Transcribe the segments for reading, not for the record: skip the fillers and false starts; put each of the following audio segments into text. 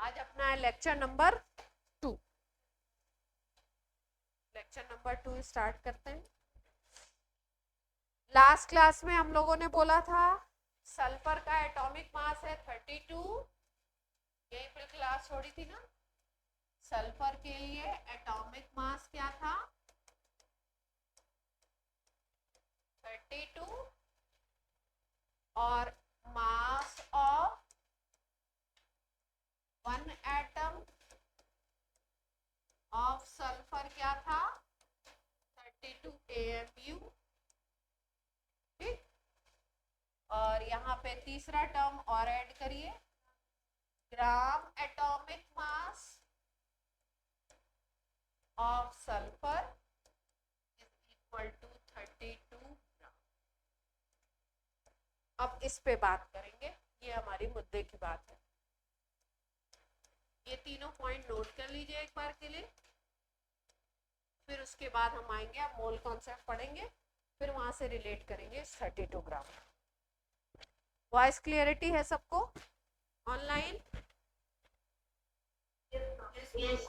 आज अपना है lecture number 2। Lecture number 2 start करते हैं। लास्ट क्लास में हम लोगों ने बोला था सल्फर का एटॉमिक मास है 32। यही पर क्लास छोड़ी थी ना। सल्फर के लिए एटॉमिक मास क्या था? 32 और mass of one atom of sulphur क्या था? 32 AMU। ठीक, और यहाँ पे तीसरा टर्म और ऐड करिए, gram atomic mass of sulphur is equal to 32 gram. अब इस पे बात करेंगे, ये हमारी मुद्दे की बात है। ये तीनों पॉइंट नोट कर लीजिए एक बार के लिए, फिर उसके बाद हम आएंगे, अब मोल कॉन्सेप्ट पढ़ेंगे, फिर वहां से रिलेट करेंगे 32 ग्राम। वॉइस क्लियरिटी है सबको? ऑनलाइन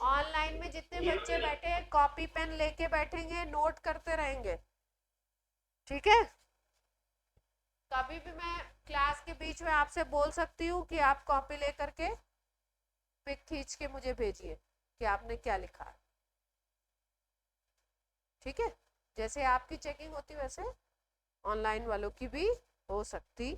ऑनलाइन में जितने बच्चे बैठे हैं कॉपी पेन लेके बैठेंगे, नोट करते रहेंगे, ठीक है? कभी भी मैं क्लास के बीच में आपसे बोल सकती हूँ कि आप कॉपी लेकर के पिक खींच के मुझे भेजिए कि आपने क्या लिखा है, ठीक है? जैसे आपकी चेकिंग होती वैसे ऑनलाइन वालों की भी हो सकती।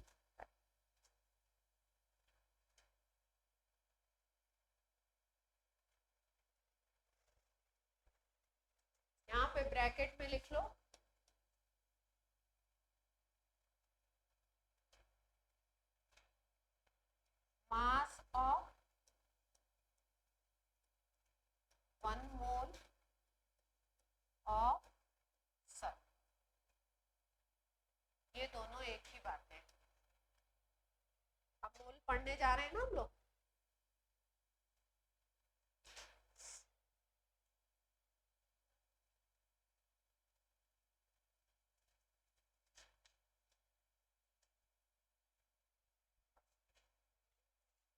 यहाँ पे ब्रैकेट में लिख लो mass of 1 mole of sulphur. ये दोनों एक ही बात है। अब मोल पढ़ने जा रहे हैं ना हम लोग।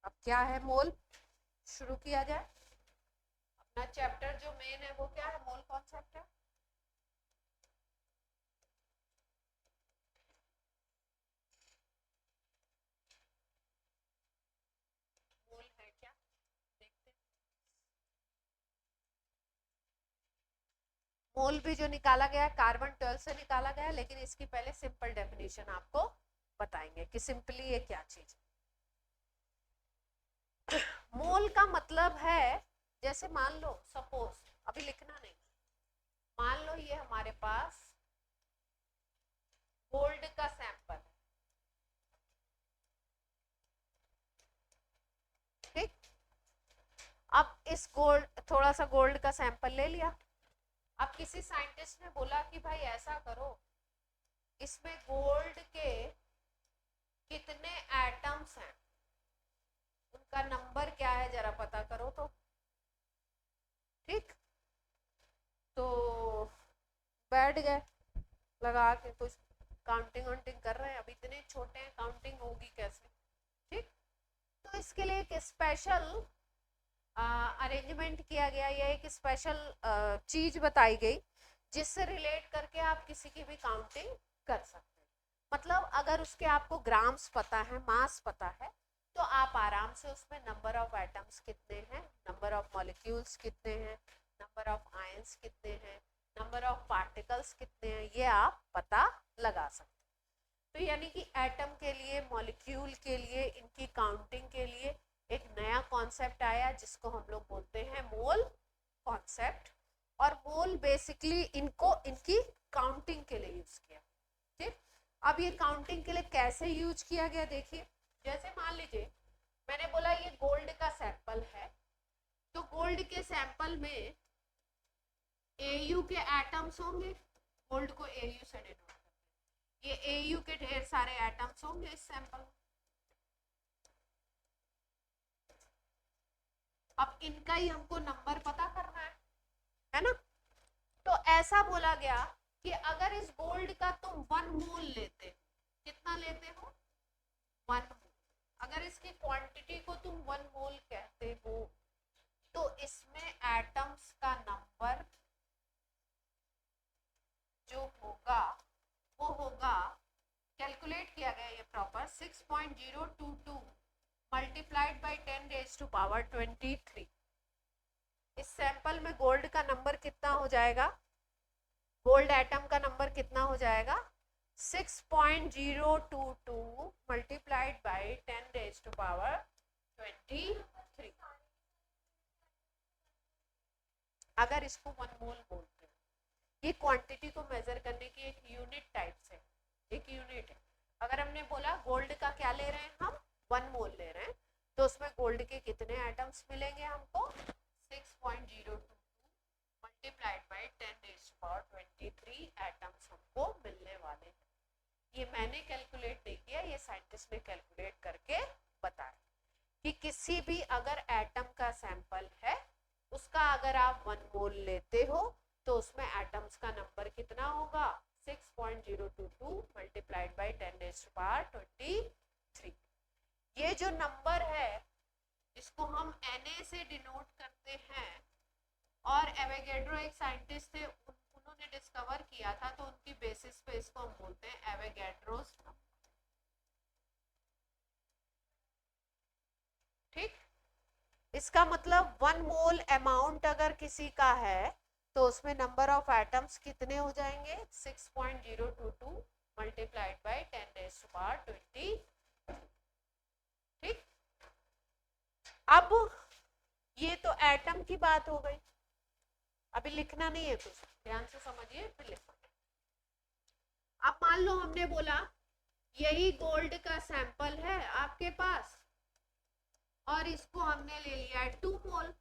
अब क्या है मोल, शुरू किया जाए। अपना चैप्टर जो मेन है वो क्या है? मोल कॉन्सेप्ट है। मोल है क्या, देखते हैं। मोल भी जो निकाला गया कार्बन 12 से निकाला गया, लेकिन इसकी पहले सिंपल डेफिनेशन आपको बताएंगे कि सिंपली ये क्या चीज है। मोल का मतलब है, जैसे मान लो सपोज, अभी लिखना नहीं, मान लो ये हमारे पास गोल्ड का सैंपल, ठीक? अब इस गोल्ड, थोड़ा सा गोल्ड का सैंपल ले लिया। अब किसी साइंटिस्ट ने बोला कि भाई ऐसा करो, इसमें गोल्ड के कितने एटम्स हैं, उनका नंबर क्या है जरा पता करो तो। ठीक, तो बैठ गए लगा के कुछ काउंटिंग वाउंटिंग कर रहे हैं। अब इतने छोटे हैं, काउंटिंग होगी कैसे? ठीक, तो इसके लिए एक स्पेशल अरेंजमेंट किया गया, या एक स्पेशल चीज बताई गई जिससे रिलेट करके आप किसी की भी काउंटिंग कर सकते हैं। मतलब अगर उसके आपको ग्राम्स पता है, मास पता है, तो आप आराम से उसमें नंबर ऑफ एटम्स कितने हैं, नंबर ऑफ मॉलिक्यूल्स कितने हैं, नंबर ऑफ आयंस कितने हैं, नंबर ऑफ पार्टिकल्स कितने हैं, ये आप पता लगा सकते हैं। तो यानी कि एटम के लिए, मॉलिक्यूल के लिए, इनकी काउंटिंग के लिए एक नया कॉन्सेप्ट आया जिसको हम लोग बोलते हैं मोल कॉन्सेप्ट। और मोल बेसिकली इनको, इनकी काउंटिंग के लिए यूज किया। ठीक, अब ये काउंटिंग के लिए कैसे यूज किया गया देखिए। जैसे मान लीजिए मैंने बोला ये गोल्ड का सैंपल है, तो गोल्ड के सैंपल में AU के एटम्स होंगे, गोल्ड को AU से डिनोट करते हैं, ये AU के ढेर सारे एटम्स होंगे इस सैंपल में। अब इनका ही हमको नंबर पता करना है ना? तो ऐसा बोला गया कि अगर इस गोल्ड का तुम 1 मोल लेते हो, कितना लेते हो? 1 मोल। अगर इसकी क्वांटिटी को तुम 1 मोल कहते हो, इसमें एटम्स का नंबर जो होगा वो होगा, कैलकुलेट किया गया ये proper, 6.022 multiplied by 10 raise to power 23। इस सैंपल में गोल्ड का नंबर कितना हो जाएगा, गोल्ड एटम का नंबर कितना हो जाएगा, 6.022 multiplied by 10 raise to power 23। अगर इसको 1 मोल बोलते हैं, ये क्वांटिटी को मेजर करने की एक यूनिट टाइप से, एक यूनिट है। अगर हमने बोला गोल्ड का क्या ले रहे हैं हम, 1 मोल ले रहे हैं, तो उसमें गोल्ड के कितने एटम्स मिलेंगे हमको, 6.022 multiplied by 10 raise to power 23 atoms हमको मिलने वाले हैं। ये मैंने कैलकुलेट नहीं किया, ये साइंटिस्ट ने कैलकुलेट करके बताया कि किसी भी अगर एटम का सैंपल है, उसका अगर आप 1 मोल लेते हो तो उसमें एटम्स का नंबर कितना होगा, 6.022 multiplied by 10 raise to power 23। ये जो नंबर है इसको हम Na से डिनोट करते हैं, और एवोगैड्रो एक साइंटिस्ट थे, उन्होंने डिस्कवर किया था, तो उनकी बेसिस पे इसको हम बोलते हैं एवोगैड्रोस नंबर। ठीक, इसका मतलब 1 मोल अमाउंट अगर किसी का है तो उसमें नंबर ऑफ एटम्स कितने हो जाएंगे, 6.022 multiplied by 10 raise to power 20। ठीक, अब ये तो एटम की बात हो गई, अभी लिखना नहीं है कुछ, ध्यान से समझिए फिर लिखना। अब मान लो हमने बोला यही गोल्ड का सैंपल है आपके पास और इसको हमने ले लिया है 2 मोल,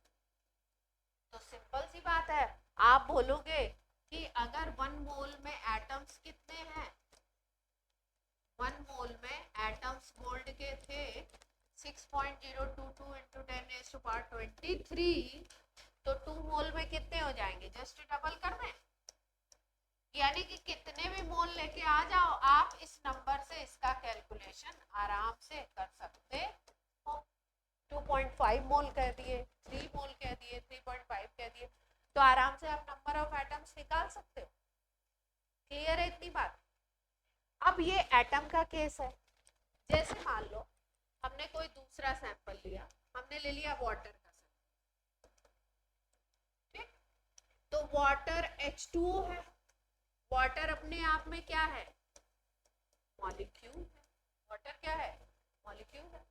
तो सिंपल सी बात है, आप बोलोगे कि अगर 1 मोल में एटम्स कितने हैं, 1 मोल में एटम्स गोल्ड के थे 6.022 इंटू 10 रेज़ टू पावर 23, तो 2 मोल में कितने हो जाएंगे, जस्ट डबल कर दें, यानी कि कितने भी मोल लेके आ जाओ आप इस नंबर से इसका कैलकुलेशन आराम से कर सकते हो। 2.5 मोल कह दिए, 3 मोल कह दिए, 3.5 कह दिए, तो आराम से आप नंबर ऑफ एटम्स निकाल सकते हो। क्लियर है इतनी बात। अब ये एटम का केस है, जैसे मान लो हमने कोई दूसरा सैंपल लिया, हमने ले लिया वाटर का सैंपल, ठीक, तो वाटर H2O है, वाटर अपने आप में क्या है, मॉलिक्यूल है, वाटर क्या है, मॉलिक्यूल है।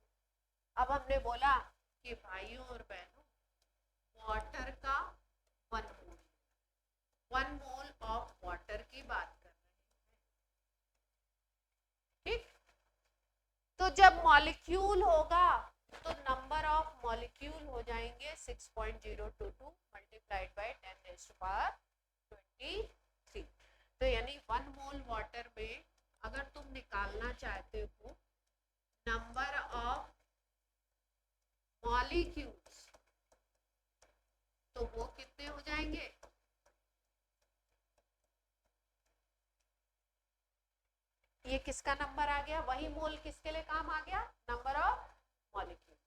अब हमने बोला कि भाइयों और बहनों, वाटर का 1 मोल, 1 मोल ऑफ वाटर की बात कर रहे हैं, ठीक, तो जब मॉलिक्यूल होगा तो नंबर ऑफ मॉलिक्यूल हो जाएंगे 6.022 multiplied by 10 raise to power 23। तो यानी 1 मोल वाटर में अगर तुम निकालना चाहते हो नंबर ऑफ मॉलिक्यूल्स, तो वो कितने हो जाएंगे, ये किसका नंबर आ गया, वही मोल किसके लिए काम आ गया, नंबर ऑफ मॉलिक्यूल।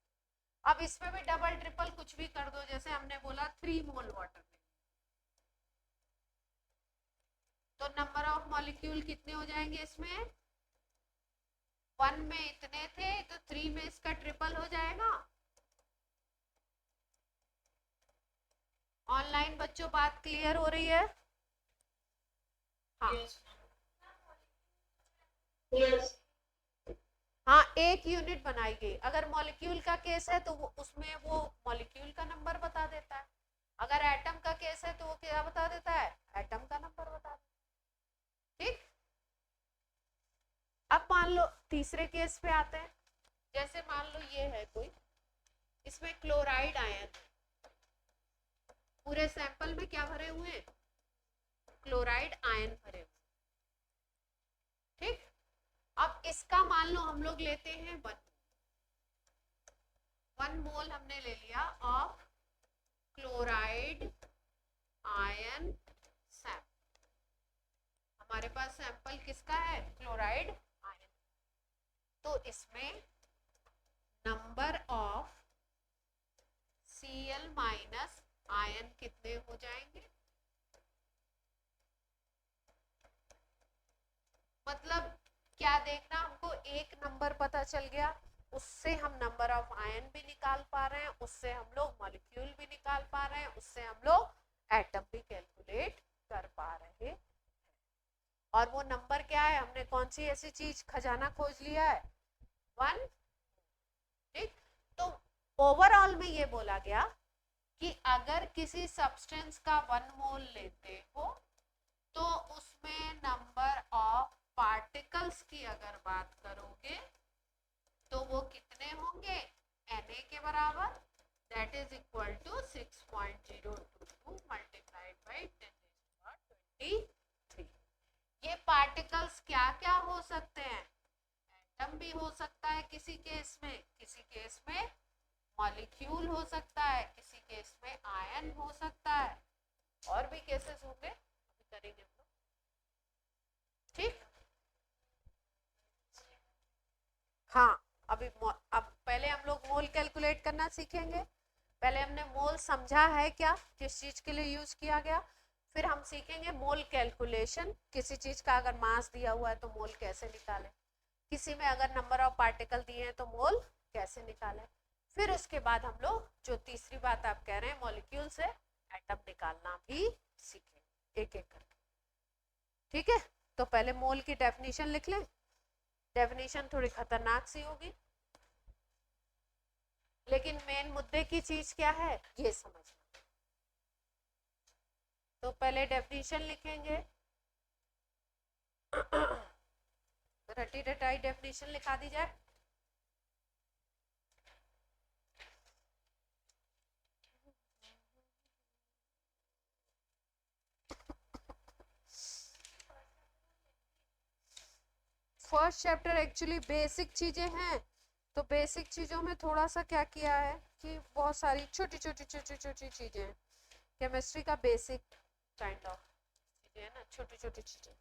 अब इसमें भी डबल ट्रिपल कुछ भी कर दो, जैसे हमने बोला 3 मोल वाटर में, तो नंबर ऑफ मॉलिक्यूल कितने हो जाएंगे इसमें, 1 में इतने थे तो 3 में इसका ट्रिपल हो जाएगा। ऑनलाइन बच्चों बात क्लियर हो रही है, हाँ yes. हाँ, एक यूनिट बनाई गई, अगर मॉलिक्यूल का केस है तो उसमें वो मॉलिक्यूल का नंबर बता देता है, अगर एटम का केस है तो वो क्या बता देता है, एटम का नंबर बता देता है। ठीक, अब मान लो तीसरे केस पे आते हैं, जैसे मान लो ये है कोई, इसमें क्लोराइड आयन, पूरे सैंपल में क्या भरे हुए हैं, क्लोराइड आयन भरे हुए, ठीक, अब इसका मान लो हम लोग लेते हैं 1 मोल हमने ले लिया ऑफ क्लोराइड आयन सैंपल, हमारे पास सैंपल किसका है, क्लोराइड आयन, तो इसमें number of Cl minus ion कितने हो जाएंगे, मतलब क्या देखना, हमको एक नंबर पता चल गया, उससे हम नंबर ऑफ आयन भी निकाल पा रहे हैं, उससे हम लोग मॉलिक्यूल भी निकाल पा रहे हैं, उससे हम लोग एटम भी कैलकुलेट कर पा रहे हैं। और वो नंबर क्या है, हमने कौन सी ऐसी चीज खजाना खोज लिया है, 1। ठीक, तो ओवरऑल में ये बोला गया कि अगर किसी सब्सटेंस का 1 मोल लेते हो तो उसमें नंबर ऑफ पार्टिकल्स की अगर बात करोगे तो वो कितने होंगे, Na के बराबर, that is equal to 6.022 multiplied by 10⁻23। ये पार्टिकल्स क्या क्या हो सकते हैं, एटम भी हो सकता है किसी केस में, किसी केस में मॉलिक्यूल हो सकता है, किसी केस में आयन हो सकता है, और भी केसेस होंगे, करेंगे हम लोग। ठीक, हाँ, अब पहले हम लोग मोल कैलकुलेट करना सीखेंगे। पहले हमने मोल समझा है क्या, किस चीज के लिए यूज किया गया, फिर हम सीखेंगे मोल कैलकुलेशन, किसी चीज का अगर मास दिया हुआ है तो मोल कैसे निकालें, किसी में अगर नंबर ऑफ पार्टिकल दिए हैं तो मोल कैसे निकालें, फिर उसके बाद हम लोग जो तीसरी बात आप कह रहे हैं मॉलिक्यूल से एटम निकालना भी सीखेंगे एक एक करके। ठीक है, तो पहले मोल की डेफिनेशन लिख लें, डेफिनेशन थोड़ी खतरनाक सी होगी, लेकिन मेन मुद्दे की चीज क्या है ये समझना। तो पहले डेफिनेशन लिखेंगे, रटी रटाई डेफिनेशन लिखा दी जाए। फर्स्ट चैप्टर एक्चुअली बेसिक चीजें हैं, तो बेसिक चीजों में थोड़ा सा क्या किया है कि बहुत सारी छोटी छोटी छोटी छोटी चीजें हैं, केमिस्ट्री का बेसिक काइंड ऑफ चीजें है ना, छोटी छोटी चीजें।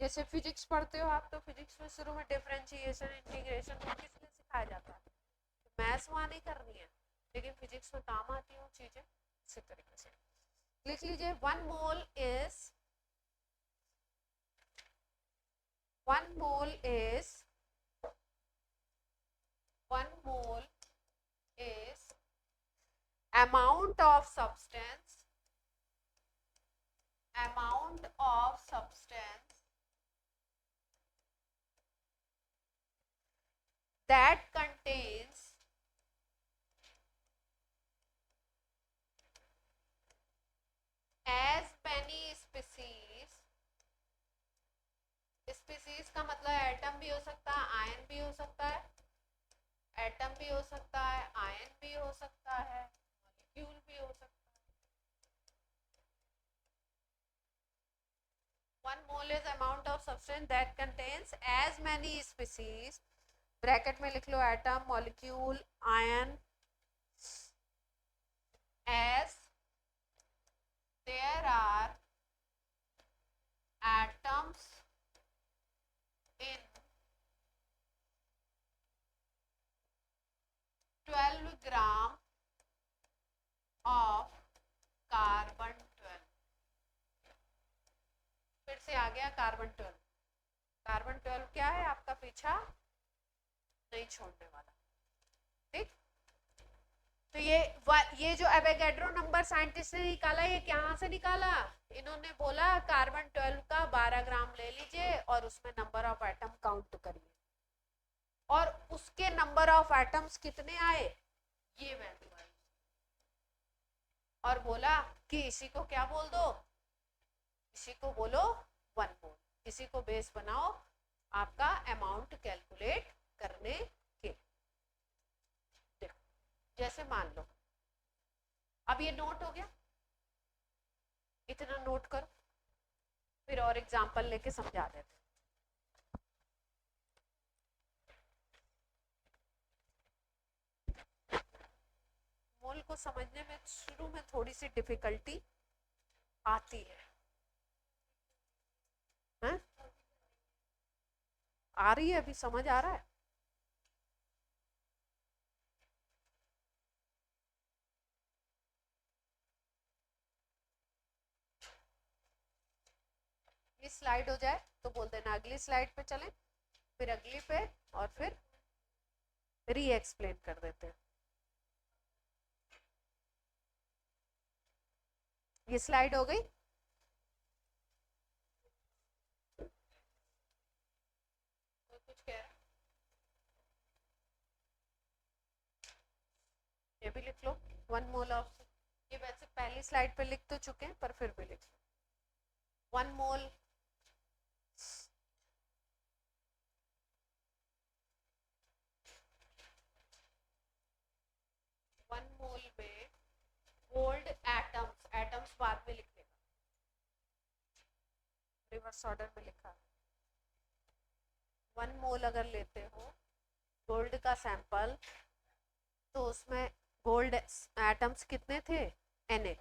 जैसे फिजिक्स पढ़ते हो आप, तो फिजिक्स में शुरू में डिफरेंशिएशन इंटीग्रेशन किस लिए सिखाया जाता है, मैथ्स वहाँ नहीं करनी है, लेकिन फिजिक्स में काम आती है वो चीजें। इसी तरीके से लिख लीजिए, 1 mole is 1 mole is 1 mole is amount of substance that contains as many species, species का मतलब एटम भी हो सकता है, आयन भी हो सकता है, एटम भी हो सकता है, आयन भी हो सकता है, मॉलिक्यूल भी हो सकता है। 1 mole is amount of substance that contains as many species, bracket में लिख लो atom, molecule, ion, as there are atoms in 12 gram of carbon 12। फिर से आ गया कार्बन 12। कार्बन 12 क्या है, आपका पीछा नहीं छोड़ने वाला। ठीक, तो ये जो एवोगैड्रो नंबर साइंटिस्ट ने निकाला, ये कहाँ से निकाला, इन्होंने बोला कार्बन 12 का 12 ग्राम ले लीजिए और उसमें नंबर ऑफ एटम काउंट करिए, और उसके नंबर ऑफ एटम्स कितने आए, ये वैल्यू आई, और बोला कि इसी को क्या बोल दो, इसी को बोलो 1 मोल, इसी को बेस बनाओ आपका अमाउंट कैलकुलेट करने के। देखो, जैसे मान लो अब ये नोट हो गया, इतना नोट करो, फिर और एग्जांपल लेके समझा देते। मोल को समझने में शुरू में थोड़ी सी डिफिकल्टी आती है, हैं? आ रही है, अभी समझ आ रहा है। स्लाइड हो जाए तो बोल देना अगली स्लाइड पे चलें, फिर अगली पे, और फिर री एक्सप्लेन कर देते हैं। ये स्लाइड हो गई। कोई कुछ कह रहा? ये भी लिख लो, 1 मोल ऑफ, ये वैसे पहली स्लाइड पे लिख तो चुके हैं पर फिर भी लिख लो, 1 मोल 1 मोल में गोल्ड एटम्स, एटम्स बाद में लिख लेगा, रिवर्स ऑर्डर में लिखा है। 1 मोल अगर लेते हो गोल्ड का सैंपल, तो उसमें गोल्ड एटम्स कितने थे, Na।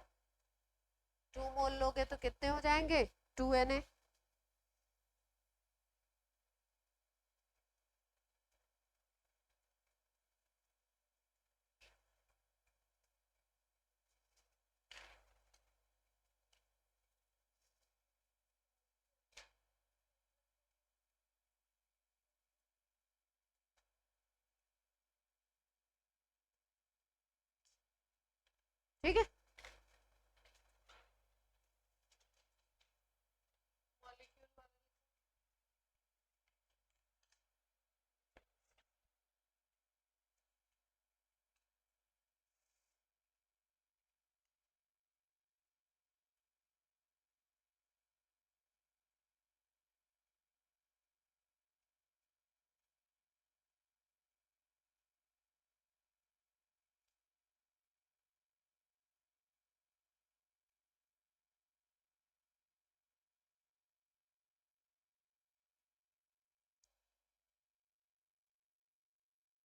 2 मोल लोगे तो कितने हो जाएंगे, 2Na। ठीक है,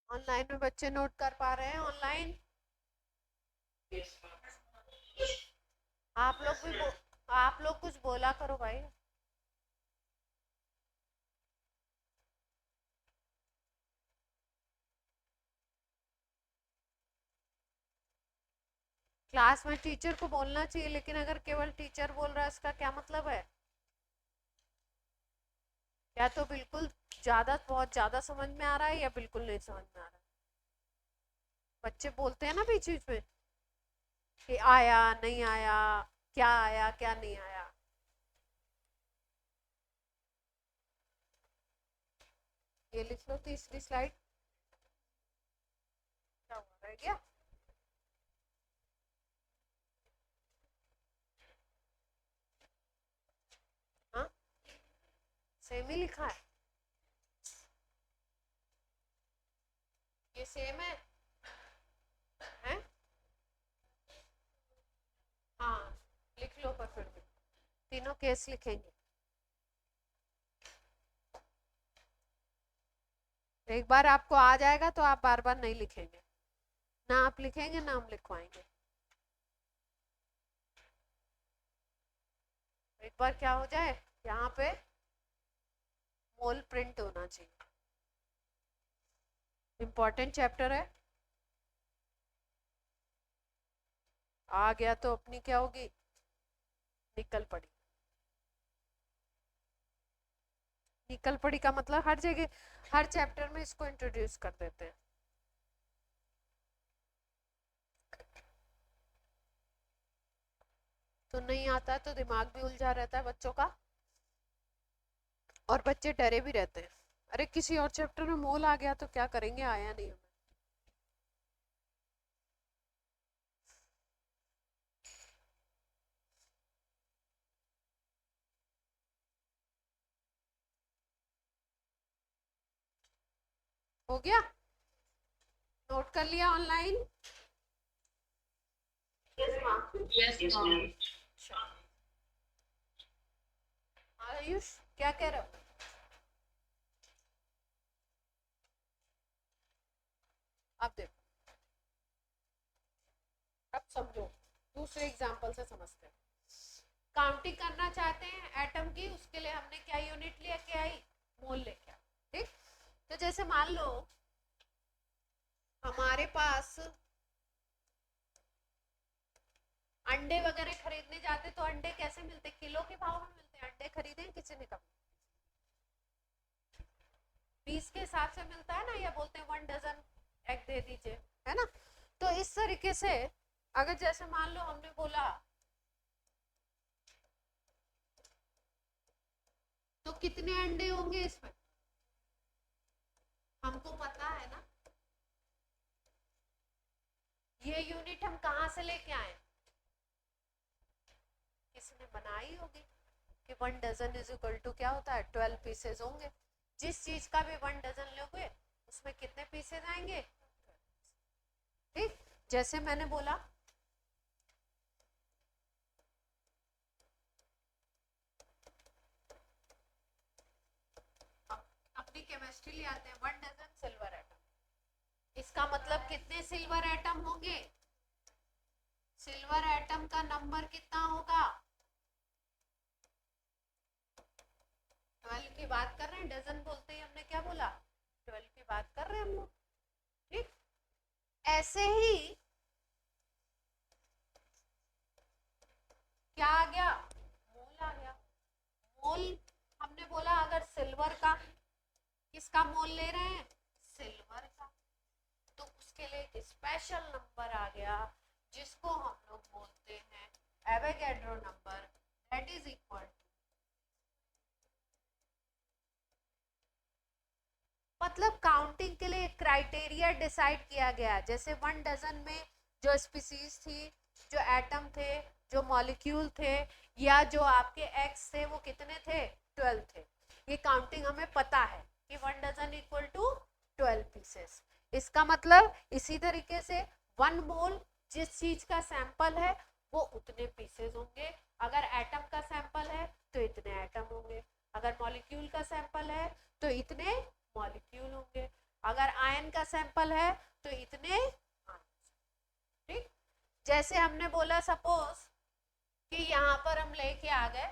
ऑनलाइन में बच्चे नोट कर पा रहे हैं ऑनलाइन? आप लोग भी आप लोग कुछ बोला करो भाई। क्लास में टीचर को बोलना चाहिए, लेकिन अगर केवल टीचर बोल रहा है इसका क्या मतलब है? या तो बिल्कुल ज्यादा, बहुत ज्यादा समझ में आ रहा है, या बिल्कुल नहीं समझ में आ रहा है। बच्चे बोलते हैं ना बीच बीच में कि आया नहीं आया, क्या आया क्या नहीं आया। ये लिख लो तीसरी स्लाइड। क्या हुआ, रह गया? हाँ, सेम ही लिखा है, ये सेम है, हैं? हाँ, लिख लो, पर फिर भी तीनों केस लिखेंगे। एक बार आपको आ जाएगा तो आप बार बार नहीं लिखेंगे, ना आप लिखेंगे ना हम लिखवाएंगे। एक बार क्या हो जाए, यहाँ पे मोल प्रिंट होना चाहिए। इंपॉर्टेंट चैप्टर है, आ गया तो अपनी क्या होगी, निकल पड़ी। निकल पड़ी का मतलब हर जगह, हर चैप्टर में इसको इंट्रोड्यूस कर देते हैं। तो नहीं आता है तो दिमाग भी उलझा रहता है बच्चों का, और बच्चे डरे भी रहते हैं, अरे किसी और चैप्टर में मोल आ गया तो क्या करेंगे, आया नहीं हमें। हो गया, नोट कर लिया ऑनलाइन? Yes ma'am. आयुष क्या कह रहे हो? अब देखो, अब समझो, दूसरे एग्जांपल से समझते हैं। काउंटिंग करना चाहते हैं एटम की, उसके लिए हमने क्या यूनिट लेके आई, मोल लेके आई। ठीक, तो जैसे मान लो हमारे पास अंडे वगैरह खरीदने जाते तो अंडे कैसे मिलते, किलो के भाव में मिलते हैं। अंडे खरीदे किसी ने कभी, पीस के हिसाब से मिलता है ना, या बोलते हैं 1 डजन एग दे दीजिए, है ना। तो इस तरीके से अगर जैसे मान लो हमने बोला तो कितने अंडे होंगे इसमें, हमको पता है ना। ये यूनिट हम कहां से लेके आए, किसी ने बनाई होगी कि 1 डजन इज इक्वल टू क्या होता है, 12 पीसेज होंगे। जिस चीज का भी 1 डजन लोगे उसमें कितने पीसेज आएंगे, ठीक। जैसे मैंने बोला अपनी केमिस्ट्री ले आते हैं, 1 डजन सिल्वर एटम, इसका मतलब कितने सिल्वर एटम होंगे, सिल्वर एटम का नंबर कितना होगा, 12 की बात कर रहे हैं, डजन बोलते ही हमने क्या बोला, 12 की बात कर रहे हैं हम लोग, ठीक। ऐसे ही क्या आ गया, मोल आ गया। मोल हमने बोला अगर सिल्वर का, किसका मोल ले रहे हैं, सिल्वर का, तो उसके लिए एक स्पेशल नंबर आ गया जिसको हम लोग बोलते हैं Avogadro number, that is equal, मतलब काउंटिंग के लिए क्राइटेरिया डिसाइड किया गया। जैसे 1 डजन में जो स्पीसीज थी, जो एटम थे, जो मॉलिक्यूल थे, या जो आपके एक्स थे वो कितने थे, 12 थे। ये काउंटिंग हमें पता है कि 1 डजन इक्वल टू 12 पीसेस। इसका मतलब इसी तरीके से 1 मोल जिस चीज का सैंपल है वो उतने पीसेस होंगे। अगर एटम का सैंपल है तो इतने एटम होंगे, अगर मॉलिक्यूल का सैंपल है तो इतने मॉलिक्यूल होंगे, अगर आयन का सैंपल है तो इतने, ठीक। जैसे हमने बोला सपोज कि यहां पर हम लेके आ गए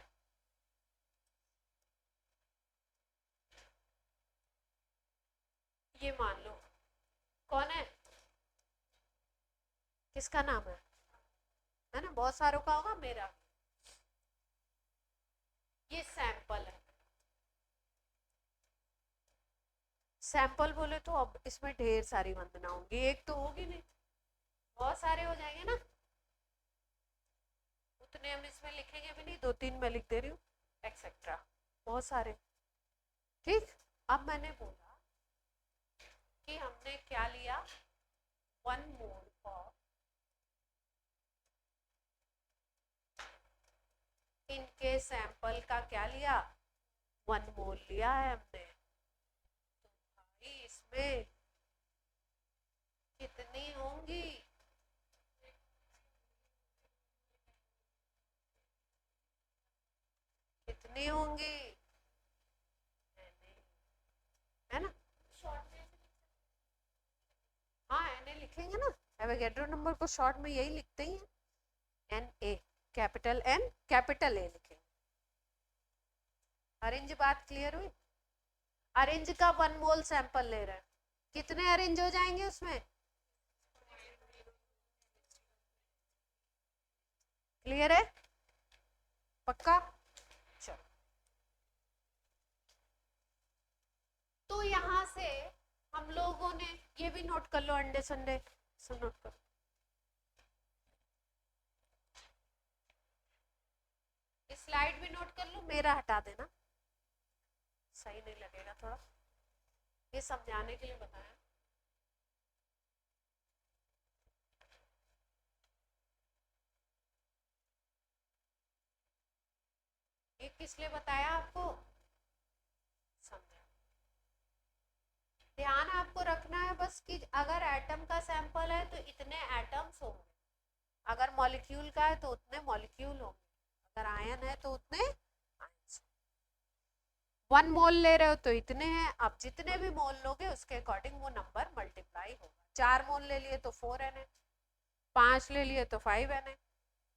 ये, मान लो कौन है, किसका नाम है ना, बहुत सारों का होगा, मेरा ये सैंपल है। सैंपल बोले तो अब इसमें ढेर सारी वंदना होंगी, एक तो होगी नहीं, बहुत सारे हो जाएंगे ना, उतने हम इसमें लिखेंगे भी नहीं, 2-3 मैं लिख दे रही हूँ, एक्सेट्रा, बहुत सारे, ठीक। अब मैंने बोला कि हमने क्या लिया, 1 मोल ऑफ इनके सैंपल का क्या लिया, 1 मोल लिया है हमने, तो भाई इसमें कितनी होंगी, कितनी होंगी, है ना, हाँ एन लिखेंगे ना, एवोगैड्रो नंबर को शॉर्ट में यही लिखते ही हैं, N A, capital N capital A लिखेंगे। अरेंज बात क्लियर हुई, अरेंज का 1 मोल सैंपल ले रहे हैं, कितने अरेंज हो जाएंगे उसमें, क्लियर है, पक्का, चलो। तो यहां से हम लोगों ने ये भी नोट कर लो, अंडे संडे सब नोट कर, स्लाइड भी नोट कर लो, मेरा हटा देना, सही नहीं लगेगा थोड़ा, ये समझाने के लिए बताया। ये किस लिए बताया आपको, समझा, ध्यान आपको रखना है बस कि अगर एटम का सैंपल है तो इतने एटम्स होंगे, अगर मॉलिक्यूल का है तो उतने मॉलिक्यूल होंगे, अगर आयन है तो उतने आयन। 1 मोल ले रहे हो तो इतने हैं, अब जितने भी मोल लोगे उसके अकॉर्डिंग वो नंबर मल्टीप्लाई होगा। 4 मोल ले लिए तो 4 एन, 5 ले लिए तो 5 एन,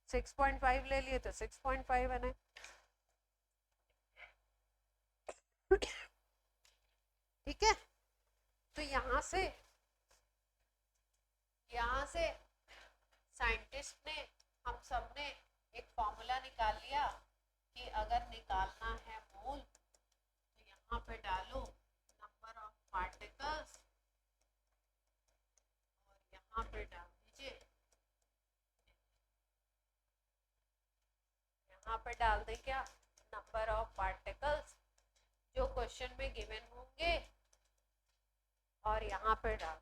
6.5 ले लिए तो 6.5 एन, ठीक है। तो यहां से साइंटिस्ट ने हम सबने एक फॉर्मूला निकाल लिया कि अगर निकालना है मोल तो यहाँ पे डालो नंबर ऑफ पार्टिकल्स और यहाँ पे डाल दीजिए, यहाँ पे डाल दें क्या, नंबर ऑफ पार्टिकल्स जो क्वेश्चन में गिवन होंगे और यहाँ पे डाल।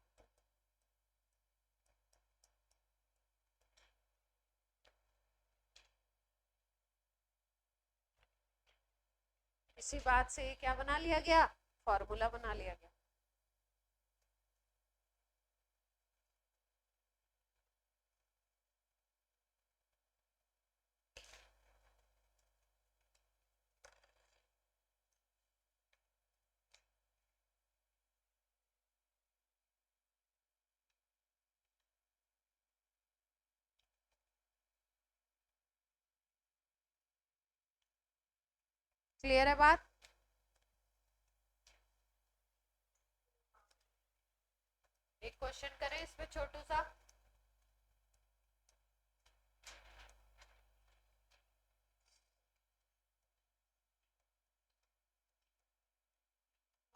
इसी बात से क्या बना लिया गया, फॉर्मूला बना लिया गया। क्लियर है बात? एक क्वेश्चन करें इस पे छोटू सा।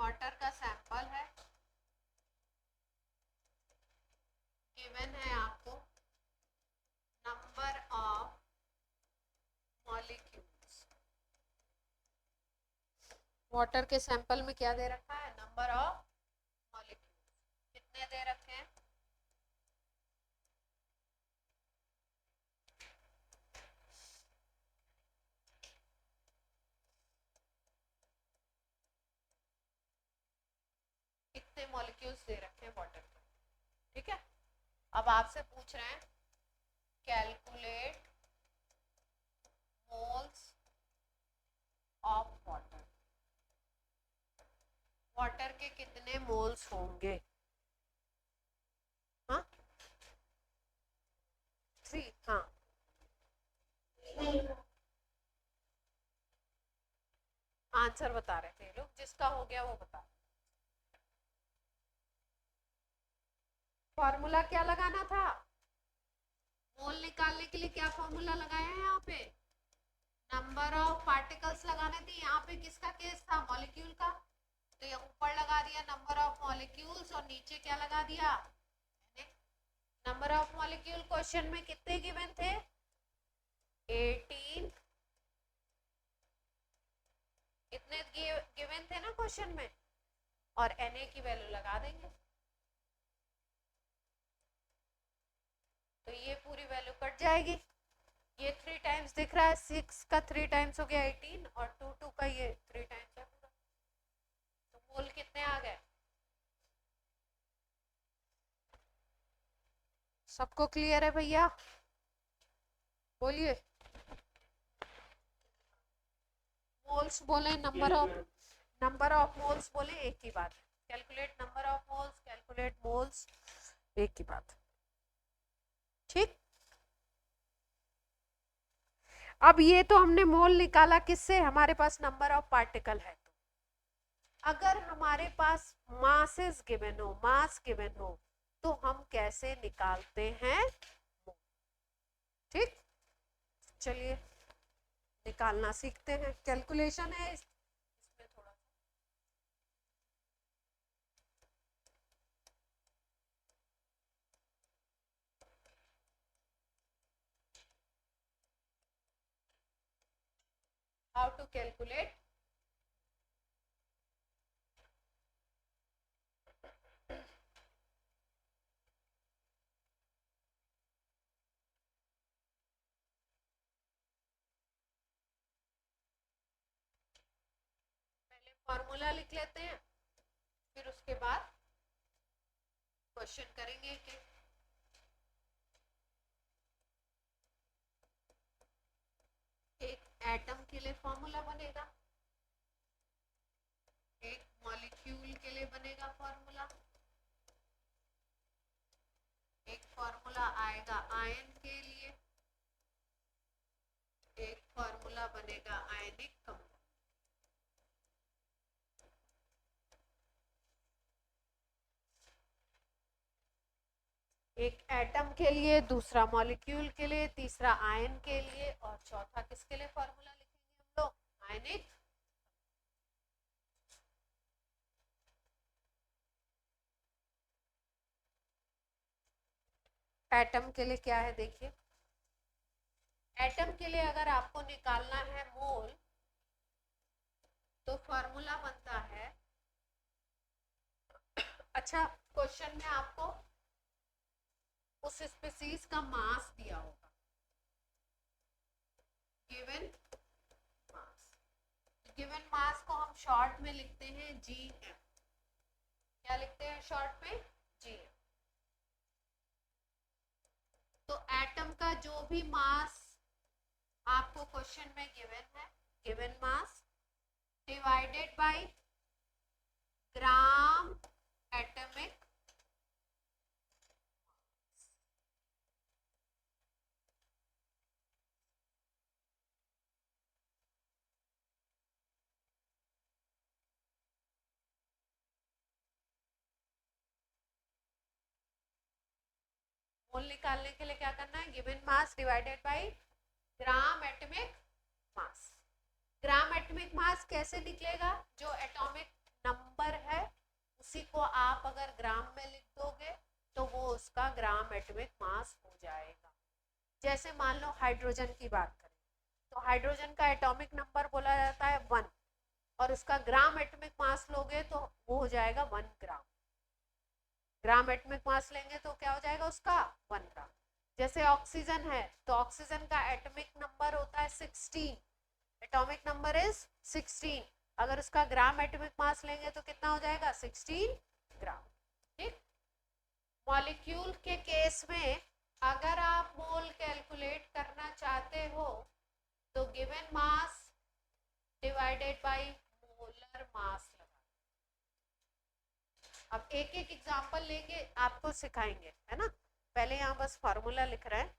वाटर का सैंपल है, गिवन है आपको नंबर ऑफ मॉलिक्यूल्स। वाटर के सैंपल में क्या दे रखा है, नंबर ऑफ मॉलिक्यूल्स। कितने दे रखे हैं, कितने मॉलिक्यूल्स दे रखे हैं वाटर में। ठीक है, अब आपसे पूछ रहे हैं calculate moles of water. Water के कितने मोल्स होंगे, हाँ 3, हाँ आंसर बता रहे थे लोग, जिसका हो गया वो बता। फॉर्मूला क्या लगाना था, मोल निकालने के लिए क्या फॉर्मूला लगाया है यहाँ पे, नंबर ऑफ पार्टिकल्स लगाने थे। यहाँ पे किसका केस था, मॉलिक्यूल का, तो ये ऊपर लगा दिया नंबर ऑफ मॉलिक्यूल्स और नीचे क्या लगा दिया, नंबर ऑफ मॉलिक्यूल। क्वेश्चन में कितने गिवन थे, 18, इतने गिवन थे ना क्वेश्चन में, और Na की वैल्यू लगा देंगे तो ये पूरी वैल्यू कट जाएगी। ये 3 टाइम्स दिख रहा है, 6 का 3 टाइम्स हो गया 18 और 2 का ये 3 टाइम्स है पूरा, तो मोल कितने आ गए। सबको क्लियर है भैया, बोलिए। मोल्स बोले, नंबर ऑफ मोल्स बोले, एक ही बात है। Calculate number of moles, calculate moles, एक ही बात। ठीक, अब ये तो हमने मोल निकाला किससे, हमारे पास नंबर ऑफ पार्टिकल है। अगर हमारे पास मासेस गिवन हो, मास गिवन हो, तो हम कैसे निकालते हैं मोल। ठीक, चलिए निकालना सीखते हैं। कैलकुलेशन है इसमें थोड़ा हाउ टू कैलकुलेट। पहले फॉर्मूला लिख लेते हैं, फिर उसके बाद क्वेश्चन करेंगे कि एक एटम के लिए फॉर्मूला बनेगा, एक मॉलिक्यूल के लिए बनेगा फॉर्मूला, एक फॉर्मूला आएगा आयन के लिए, एक फॉर्मूला बनेगा आयनिक कंपाउंड। एक एटम के लिए, दूसरा मॉलिक्यूल के लिए, तीसरा आयन के लिए, और चौथा किसके लिए फॉर्मूला लिखेंगे हम लोग, आयनिक। एटम के लिए क्या है देखिए, एटम के लिए अगर आपको निकालना है मोल, तो फॉर्मूला बनता है, अच्छा क्वेश्चन में आपको उस स्पीसीज का मास दिया होगा, गिवन मास, गिवन मास को हम शॉर्ट में लिखते हैं जीएम। क्या लिखते हैं शॉर्ट में, जीएम। तो एटम का जो भी मास आपको क्वेश्चन में गिवन है, given mass divided by gram atomic, mole निकालने के लिए क्या करना है, given mass divided by gram atomic mass. Gram atomic mass कैसे निकलेगा, जो एटॉमिक नंबर है उसी को आप अगर ग्राम में लिख दोगे तो वो उसका ग्राम एटॉमिक मास हो जाएगा। जैसे मान लो हाइड्रोजन की बात करें, तो हाइड्रोजन का एटॉमिक नंबर बोला जाता है 1, और उसका ग्राम एटॉमिक मास लोगे तो वो हो जाएगा 1 ग्राम। ग्राम एटॉमिक मास लेंगे तो क्या हो जाएगा उसका 1 ग्राम। जैसे ऑक्सीजन है, तो ऑक्सीजन का एटॉमिक नंबर होता है 16, एटॉमिक नंबर इज 16, अगर उसका ग्राम एटॉमिक मास लेंगे तो कितना हो जाएगा 16 ग्राम। ठीक। मॉलिक्यूल के केस में अगर आप मोल कैलकुलेट करना चाहते हो तो given mass divided by molar मास लगा। अब एक एक एग्जांपल लेंगे, आपको सिखाएंगे, है ना। पहले यहाँ बस फॉर्मूला लिख रहे हैं,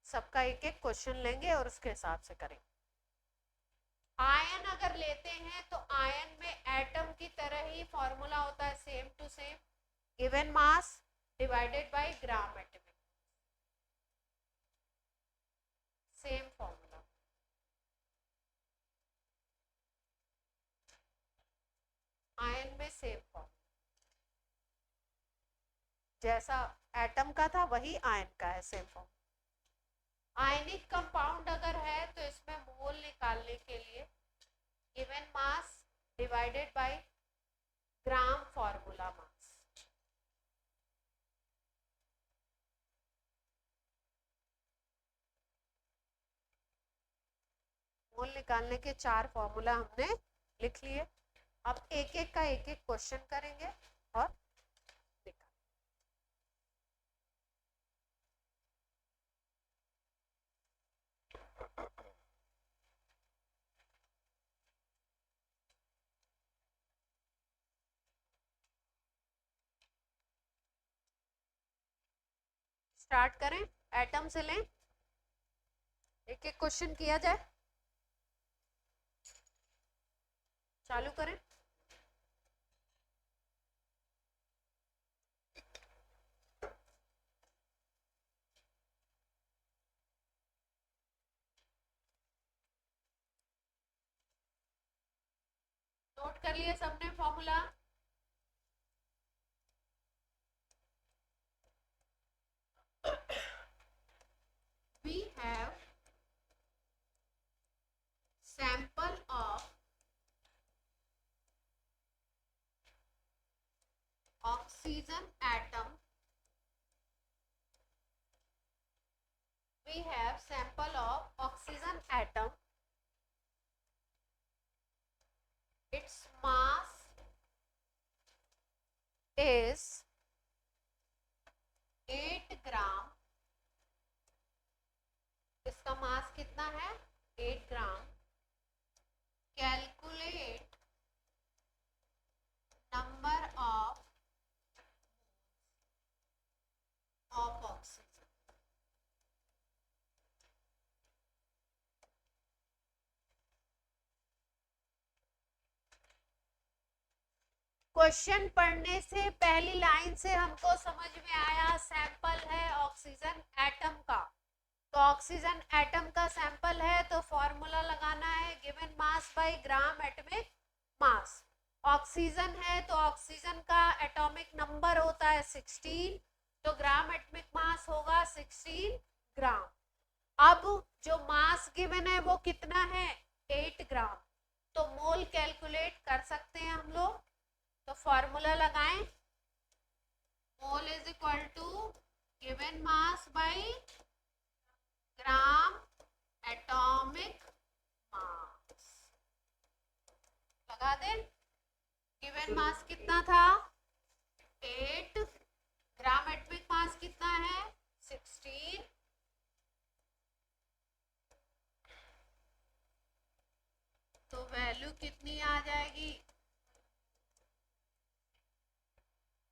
सबका एक एक क्वेश्चन लेंगे और उसके हिसाब से करेंगे। आयन अगर लेते हैं तो आयन में एटम की तरह ही फॉर्मूला होता है, same to same, given mass divided by gram atomic, same formula. Ion में सेम फॉर्मूला, जैसा एटम का था वही आयन का है, सेम फॉर्मूला। आयनिक कंपाउंड अगर है तो इसमें मोल निकालने के लिए given mass divided by gram formula mass. Mole निकालने के 4 फॉर्मूला हमने लिख लिए। अब एक एक का एक एक क्वेश्चन करेंगे और निकाल। स्टार्ट करें, एटम से लें, एक एक क्वेश्चन किया जाए, चालू करें। नोट कर लिया सबने formula, we have sample of oxygen atom, we have sample of oxygen atom, its mass is 8 gram, इसका मास कितना है 8 gram. Calculate number of oxygen. Question पढ़ने से पहली लाइन से हमको समझ में आया सैंपल है ऑक्सीजन एटम का, तो ऑक्सीजन एटम का सैंपल है तो फॉर्मूला लगाना है given mass by gram atomic mass. Oxygen है तो ऑक्सीजन का एटॉमिक नंबर होता है 16, तो ग्राम एटॉमिक मास होगा 16 ग्राम। अब जो मास गिवन है वो कितना है 8 ग्राम, तो मोल कैलकुलेट कर सकते हैं हम लोग, तो फॉर्मूला लगाएं mole is equal to given mass by gram atomic mass. लगा दें, गिवन मास कितना था 8, ग्राम एटॉमिक मास कितना है 16, तो वैल्यू कितनी आ जाएगी,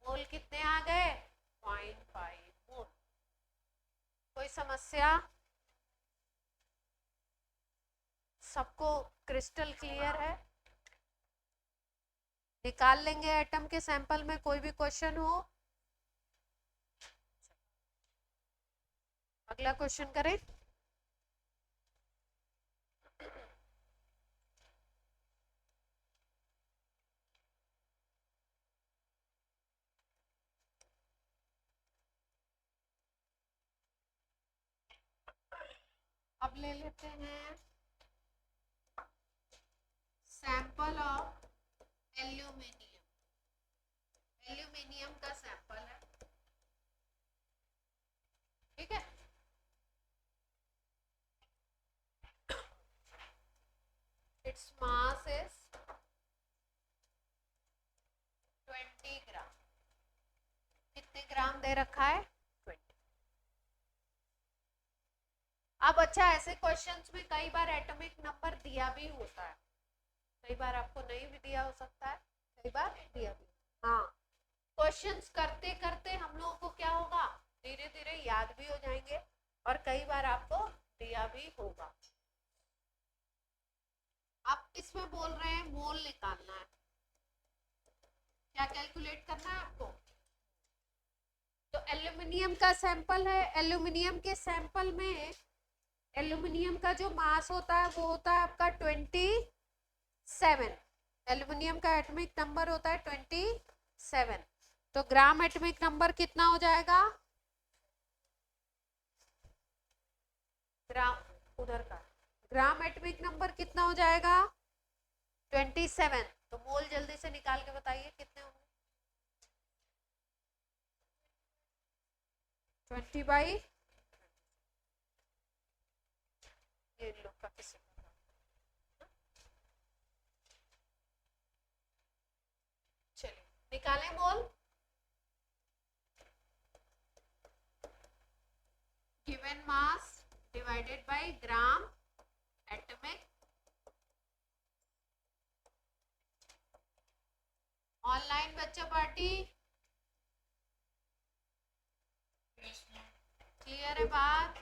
मोल कितने आ गए 0.5 मोल। कोई समस्या, सबको क्रिस्टल क्लियर है? निकाल लेंगे एटम के सैंपल में, कोई भी क्वेश्चन हो। अगला क्वेश्चन करें। अब ले लेते हैं सैंपल ऑफ एल्यूमिनियम। एल्यूमिनियम का सैंपल है, ठीक है। इट्स मास इज 20 ग्राम। कितने ग्राम दे रखा है 20। अब अच्छा, ऐसे क्वेश्चंस में कई बार एटॉमिक नंबर दिया भी होता है, कई बार आपको नहीं भी दिया हो सकता है, कई बार दिया भी। हाँ, क्वेश्चंस करते करते हम लोगों को क्या होगा, धीरे धीरे याद भी हो जाएंगे, और कई बार आपको दिया भी होगा। आप इसमें बोल रहे हैं मोल निकालना है, क्या कैलकुलेट करना है आपको, तो एल्यूमिनियम का सैंपल है। एल्यूमिनियम के सैंपल में एल्यूमिनियम का जो मास होता है वो होता है आपका 27। एल्यूमिनियम का एटॉमिक नंबर होता है 27, तो ग्राम एटॉमिक नंबर कितना हो जाएगा, ग्राम उधर का ग्राम एटॉमिक नंबर कितना हो जाएगा 27, तो मोल जल्दी से निकाल के बताइए कितने होंगे, 20/, ये लोग का किसी चलिए निकालें mole. Given mass divided by gram atomic. Online बच्चा पार्टी क्लियर है बात?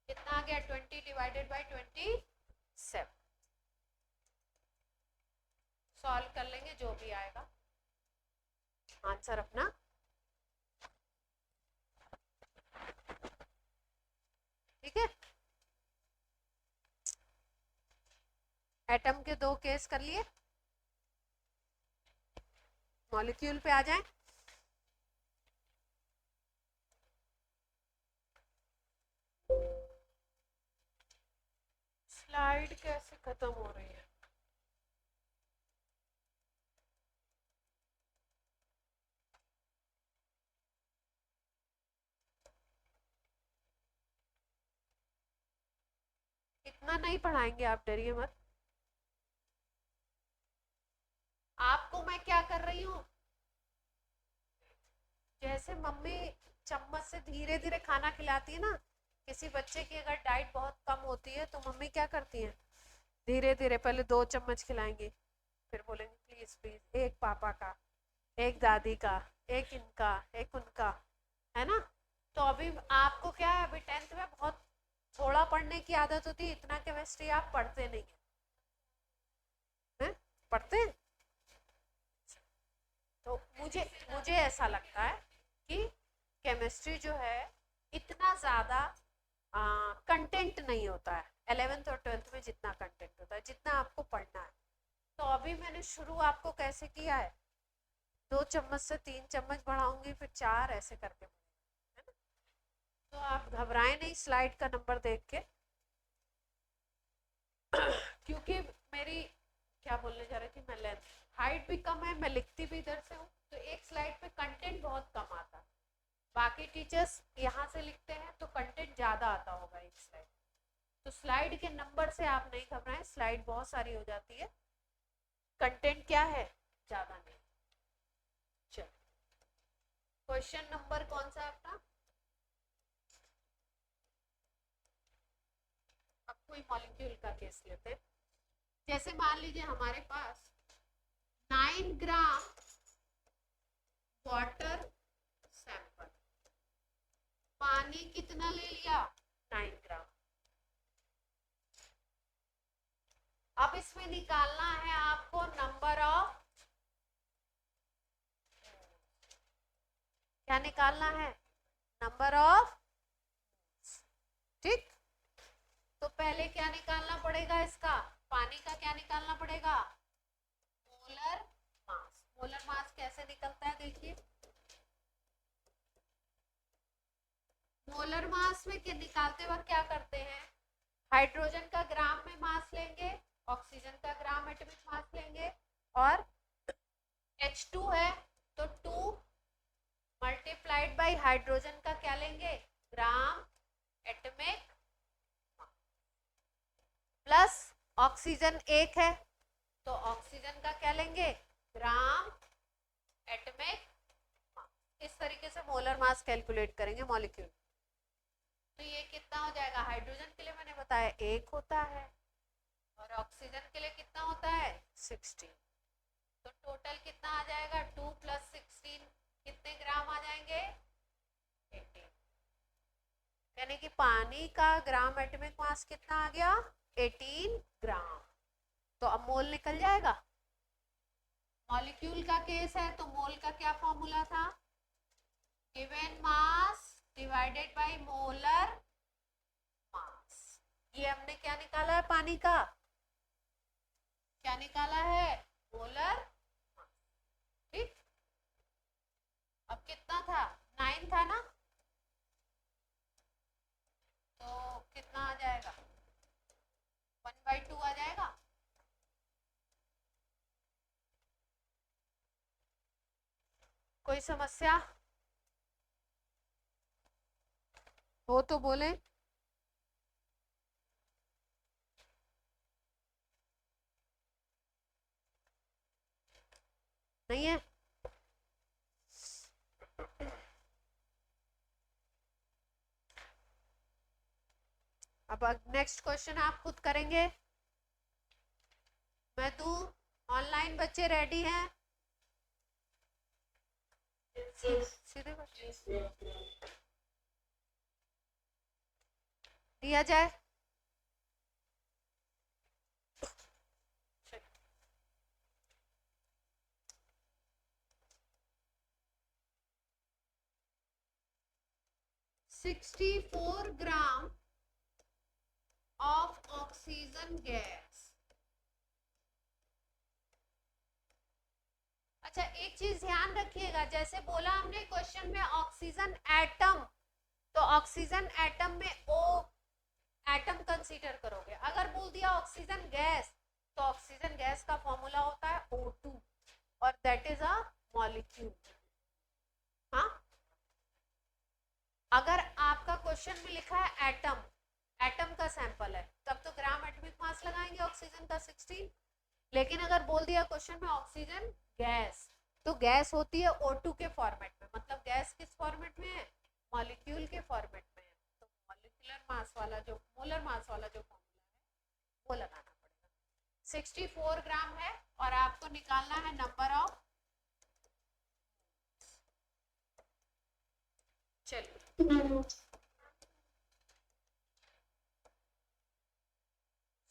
कितना आ गया 20 डिवाइडेड बाय 27। सॉल्व कर लेंगे जो भी आएगा आंसर अपना। ठीक है, एटम के 2 केस कर लिए, मॉलिक्यूल पे आ जाएं। स्लाइड कैसे खत्म हो रही है, इतना नहीं पढ़ाएंगे आप, डरिए मत। आपको मैं क्या कर रही हूँ, जैसे मम्मी चम्मच से धीरे धीरे खाना खिलाती है ना, किसी बच्चे की अगर डाइट बहुत कम होती है तो मम्मी क्या करती है, धीरे धीरे पहले 2 चम्मच खिलाएंगी, फिर बोलेंगे प्लीज प्लीज, एक पापा का, एक दादी का, एक इनका, एक उनका, है ना। तो अभी आपको क्या है, अभी 10th में बहुत थोड़ा पढ़ने की आदत होती है, इतना केमिस्ट्री आप पढ़ते नहीं है, पढ़ते हैं। तो मुझे मुझे ऐसा लगता है कि केमिस्ट्री जो है इतना ज़्यादा कंटेंट नहीं होता है 11th और 12th में जितना कंटेंट होता है, जितना आपको पढ़ना है। तो अभी मैंने शुरू आपको कैसे किया है, 2 चम्मच से 3 चम्मच बढ़ाऊंगी, फिर 4 ऐसे करके, है ना। तो आप घबराएं नहीं स्लाइड का नंबर देख के क्योंकि मेरी क्या बोलने जा रही थी मैं, लेंथ हाइट भी कम है, मैं लिखती भी इधर से हूँ, तो एक स्लाइड पे कंटेंट बहुत कम आता है। बाकी टीचर्स यहाँ से लिखते हैं तो कंटेंट ज़्यादा आता होगा एक स्लाइड। तो स्लाइड के नंबर से आप नहीं घबराएं, स्लाइड बहुत सारी हो जाती है, कंटेंट क्या है ज़्यादा नहीं। चलो क्वेश्चन नंबर कौन सा आपका, अब कोई मॉलिक्यूल का केस लेते हैं। जैसे मान लीजिए हमारे पास 9 ग्राम वाटर सैंपल, पानी कितना ले लिया 9 ग्राम। अब इसमें निकालना है आपको नंबर ऑफ, क्या निकालना है, नंबर ऑफ, ठीक। तो पहले क्या निकालना पड़ेगा, इसका पानी का क्या निकालना पड़ेगा, मोलर मास। मोलर मास कैसे निकलता है देखिए, मोलर मास में निकालते वक्त क्या करते हैं, हाइड्रोजन का ग्राम में मास लेंगे, ऑक्सीजन का ग्राम एटॉमिक मास लेंगे, और H2 है तो 2 मल्टीप्लाइड बाय हाइड्रोजन का क्या लेंगे, ग्राम एटॉमिक, प्लस ऑक्सीजन 1 है तो ऑक्सीजन का क्या लेंगे, ग्राम एटॉमिक मास। इस तरीके से मोलर मास कैलकुलेट करेंगे मॉलिक्यूल। तो ये कितना हो जाएगा, हाइड्रोजन के लिए मैंने बताया 1 होता है, और ऑक्सीजन के लिए कितना होता है 16। तो टोटल कितना आ जाएगा, 2 + 16 कितने ग्राम आ जाएंगे, 18। यानी कि पानी का ग्राम एटॉमिक मास कितना आ गया, 18 ग्राम। तो अब मोल निकल जाएगा। मॉलिक्यूल का केस है तो मोल का क्या फॉर्मूला था, given mass divided by molar मास। ये हमने क्या निकाला है, पानी का क्या निकाला है, मोलर मास, ठीक। अब कितना था, 9 था ना, तो कितना आ जाएगा, 1/2 आ जाएगा। कोई समस्या हो तो बोले। नहीं है, अब नेक्स्ट क्वेश्चन आप खुद करेंगे, मैं दूं, ऑनलाइन बच्चे रेडी हैं, सीधे दिया जाए। 64 ग्राम ऑफ ऑक्सीजन गैस। अच्छा एक चीज ध्यान रखिएगा, जैसे बोला हमने क्वेश्चन में ऑक्सीजन एटम, तो ऑक्सीजन एटम में ओ एटम कंसीडर करोगे। अगर बोल दिया ऑक्सीजन गैस, तो ऑक्सीजन गैस का फॉर्मूला होता है O2 और दैट इज अ मॉलिक्यूल। हाँ, अगर आपका क्वेश्चन में लिखा है एटम, एटम का सैंपल है, तब तो ग्राम एटॉमिक मास लगाएंगे ऑक्सीजन का 16। लेकिन अगर बोल दिया क्वेश्चन में ऑक्सीजन गैस, तो गैस होती है O2 के फॉर्मेट में, मतलब गैस किस फॉर्मेट में है, मॉलिक्यूल के फॉर्मेट में है। तो मॉलिक्यूलर मास वाला जो, मोलर मास वाला जो फॉर्मूला है वो लगाना पड़ेगा। 64 ग्राम है और आपको निकालना है नंबर ऑफ, चलिए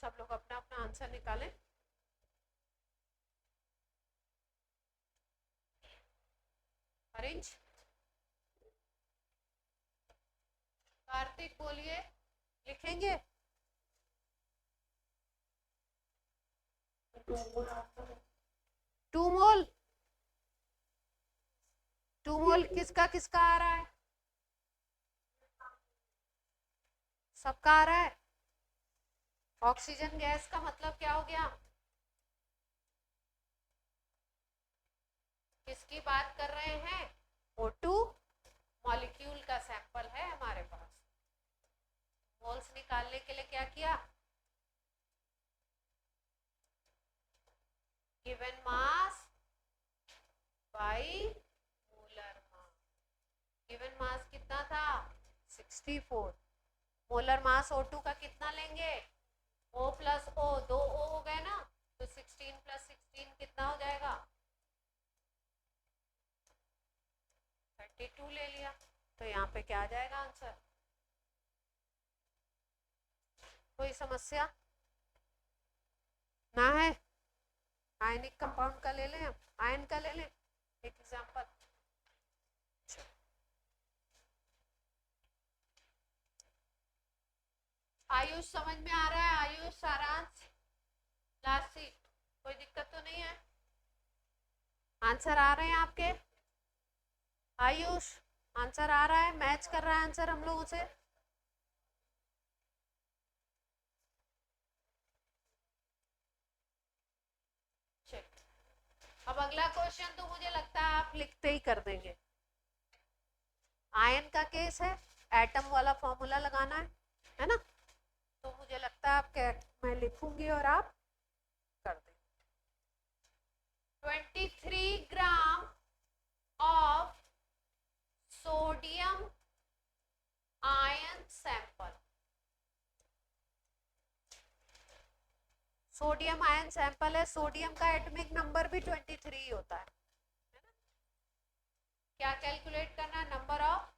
सब लोग अपना अपना आंसर निकालें। ऑरेंज, कार्तिक बोलिए, लिखेंगे? 2 मोल, 2 मोल किसका किसका आ रहा है? सबका आ रहा है। ऑक्सीजन गैस का मतलब क्या हो गया? किसकी बात कर रहे हैं? O2 मॉलिक्यूल का सैंपल है हमारे पास। मोल्स निकालने के लिए क्या किया? Given mass by molar mass. Given mass कितना था? 64। मोलर मास O2 का कितना लेंगे? O प्लस O, 2 O हो गए ना, तो 16 प्लस 16 कितना हो जाएगा? 32 ले लिया। तो यहाँ पे क्या आ जाएगा आंसर? कोई समस्या ना है? आयनिक कंपाउंड का ले लें, आयन का ले लें एक एग्जांपल। आयुष समझ में आ रहा है? आयुष, सारांश, लास्ट सीट, कोई दिक्कत तो नहीं है? आंसर आ रहे हैं आपके? आयुष आंसर आ रहा है? मैच कर रहा है आंसर हम लोगों से? अब अगला क्वेश्चन तो मुझे लगता है आप लिखते ही कर देंगे। आयन का केस है, एटम वाला फॉर्मूला लगाना है ना? तो मुझे लगता है आप मैं लिखूंगी और आप कर देंगे। 23 gram of sodium ion sample. Sodium ion sample है। सोडियम का एटॉमिक नंबर भी 23 होता है ना? क्या कैलकुलेट करना है? नंबर ऑफ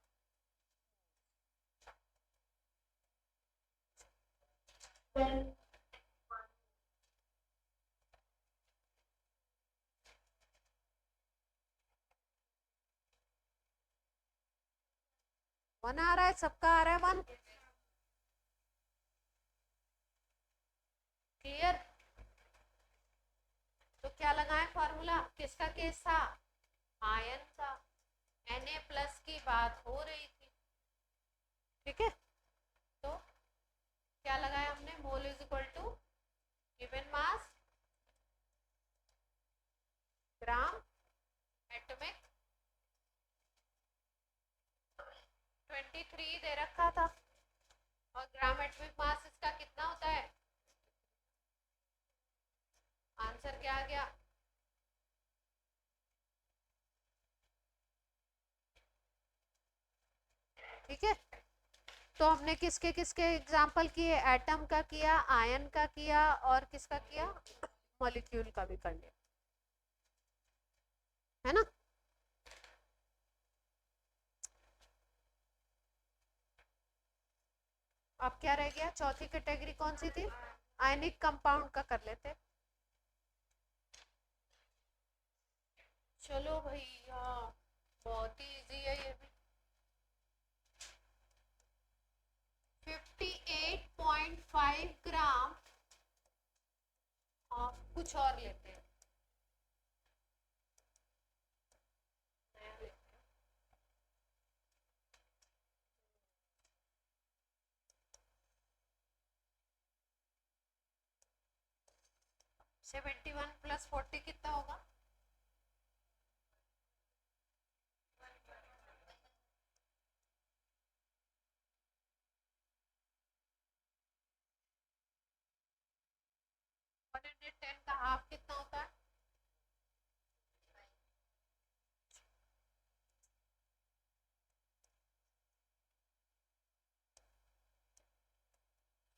वन आ रहा है, सबका आ रहा है 1। क्लियर? तो क्या लगाएं फॉर्मूला? किसका केस था? आयन का। Na प्लस की बात हो रही थी, ठीक है? तो क्या लगाया हमने? Mole is equal to given mass gram atomic 23 दे रखा था, और ग्राम एटॉमिक मास इसका कितना होता है? आंसर क्या आ गया? ठीक है, तो हमने किसके किसके एग्जाम्पल किए? एटम का किया, आयन का किया, और किसका किया? मॉलिक्यूल का भी कर लिया, है ना? अब क्या रह गया? चौथी कैटेगरी कौन सी थी? आयनिक कंपाउंड का कर लेते। चलो भैया, बहुत ही इजी है ये भी। 58.5 ग्राम कुछ और लेते हैं। 71 प्लस 40 कितना होगा? 110 का हाफ कितना होता है?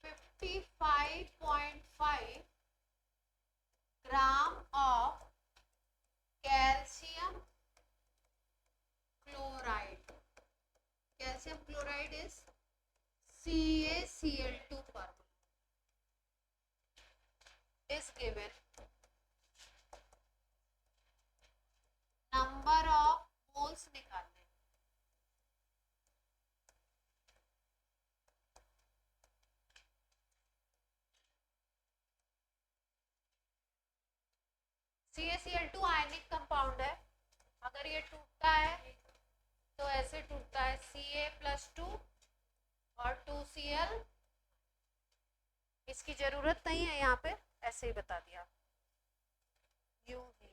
55.5 gram of calcium chloride. Calcium chloride is CaCl2 formula is given. Number of moles CaCl2 ionic compound है, अगर ये टूटता है तो ऐसे टूटता है Ca+2 और 2Cl। इसकी जरूरत नहीं है यहाँ पे, ऐसे ही बता दिया। यूं ही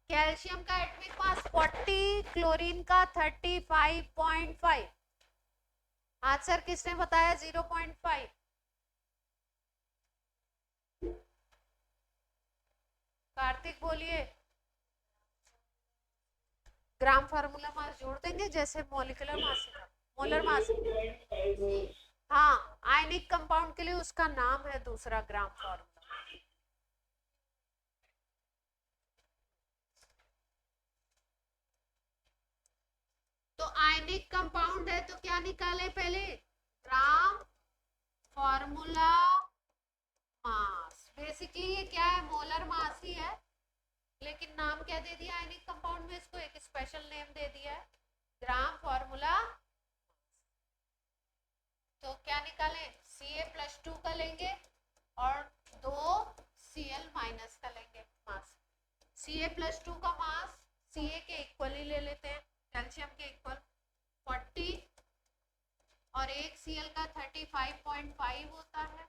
कैल्शियम का एटॉमिक मास 40, क्लोरीन का 35.5। आंसर किसने बताया? 0.5। कार्तिक बोलिए। ग्राम फार्मूला मास जोड़ देंगे जैसे मॉलिक्यूलर मास, मोलर मास। हाँ, आयनिक कंपाउंड के लिए उसका नाम है दूसरा ग्राम फार्मूला। तो आयनिक कंपाउंड है तो क्या निकाले पहले? ग्राम फॉर्मूला मास। बेसिकली ये क्या है? मोलर मास ही है, लेकिन नाम क्या दे दिया आयनिक कंपाउंड में? इसको एक स्पेशल नेम दे दिया है, ग्राम फॉर्मूला। तो क्या निकालें? Ca+2 का लेंगे और 2Cl- का लेंगे मास। Ca+2 का मास Ca के इक्वल ही ले लेते हैं, कैल्शियम के इक्वल 40, और एक Cl का 35.5 होता है,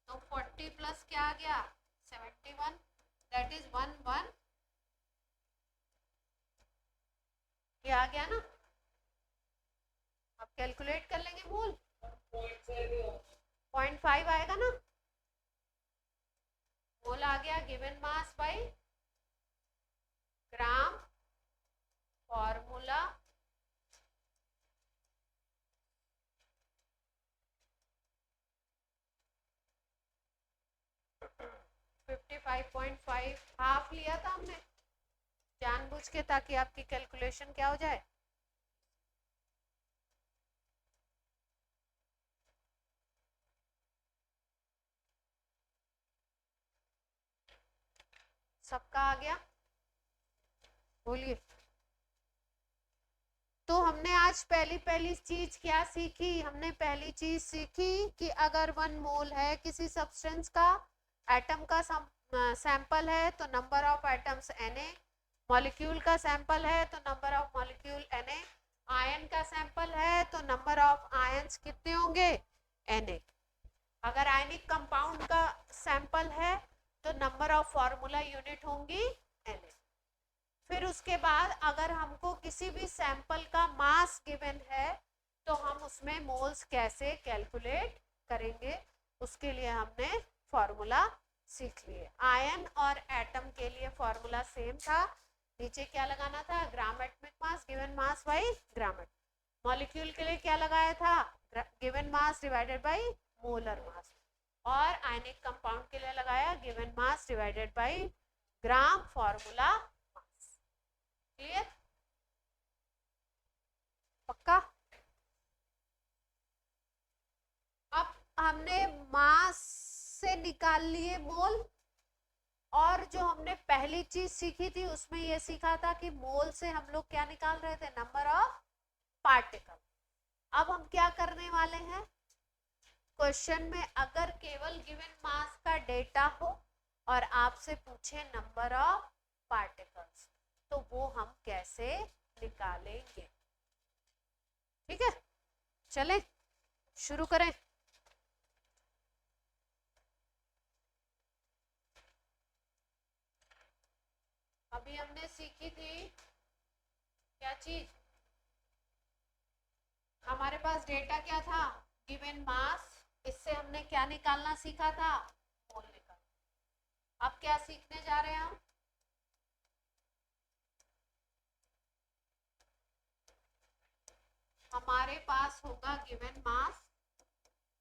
तो 40 प्लस क्या आ गया? 71, दैट इज 1 ये आ गया ना। अब कैलकुलेट कर लेंगे मोल, 0.5 आएगा ना। मोल आ गया given mass by gram formula. Fifty 5.5 half लिया था हमने जानबूझ के, ताकि आपकी कैलकुलेशन क्या हो जाए? सबका आ गया? बोलिए। तो हमने आज पहली चीज क्या सीखी? हमने पहली चीज सीखी कि अगर 1 मोल है किसी सब्सटेंस का, एटम का सैंपल है तो number of atoms Na, molecule का सैंपल है तो number of molecule Na, ion का सैंपल है तो नंबर ऑफ आयंस कितने होंगे? Na। अगर आयनिक कंपाउंड का सैंपल है तो नंबर ऑफ फॉर्मूला यूनिट होंगी Na। फिर उसके बाद अगर हमको किसी भी सैंपल का मास गिवन है तो हम उसमें मोल्स कैसे कैलकुलेट करेंगे, उसके लिए हमने फॉर्मूला सीख लिए। आयन और एटम के लिए फॉर्मूला सेम था, नीचे क्या लगाना था? ग्राम atomic mass given mass by gram. Molecule के लिए क्या लगाया था? Given mass divided by molar mass. और आयनिक कंपाउंड के लिए लगाया given mass divided by gram formula mass. Clear? पक्का? अब हमने मास से निकाल लिए मोल, और जो हमने पहली चीज सीखी थी उसमें यह सीखा था कि मोल से हम लोग क्या निकाल रहे थे? Number of particle. अब हम क्या करने वाले हैं? क्वेश्चन में अगर केवल गिवन मास का डेटा हो और आपसे पूछे नंबर ऑफ पार्टिकल्स, तो वो हम कैसे निकालेंगे? ठीक है, चलें शुरू करें। अभी हमने सीखी थी क्या चीज? हमारे पास डेटा क्या था? Given mass. इससे हमने क्या निकालना सीखा था? मोल निकालना। अब क्या सीखने जा रहे हैं हम? हमारे पास होगा गिवन मास,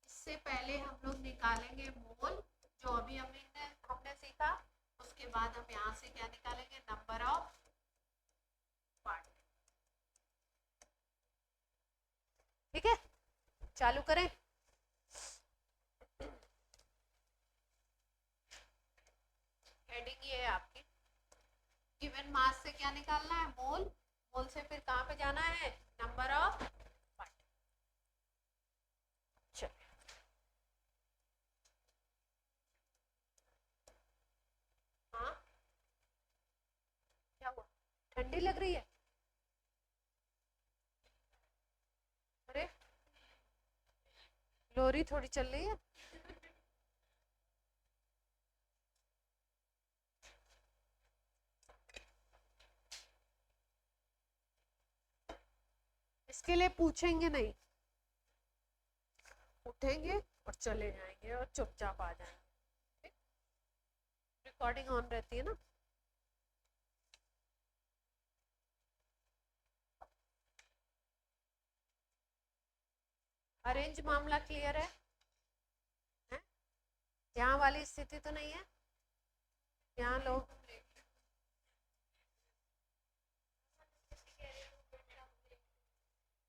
इससे पहले हम लोग निकालेंगे मोल, जो अभी हमने सीखा। उसके बाद हम यहाँ से क्या निकालेंगे? Number of part. ठीक है, चालू करें। हेडिंग ये है आपकी, गिवन मास से क्या निकालना है? मोल। मोल से फिर कहाँ पे जाना है? Number of part. चलिए, ठंडी लग रही है? अरे लोरी थोड़ी चल रही है। इसके लिए पूछेंगे नहीं, उठेंगे और चले जाएंगे और चुपचाप आ जाएंगे। रिकॉर्डिंग ऑन रहती है ना। अरेंज मामला क्लियर है? यहाँ वाली स्थिति तो नहीं है? यहाँ लोग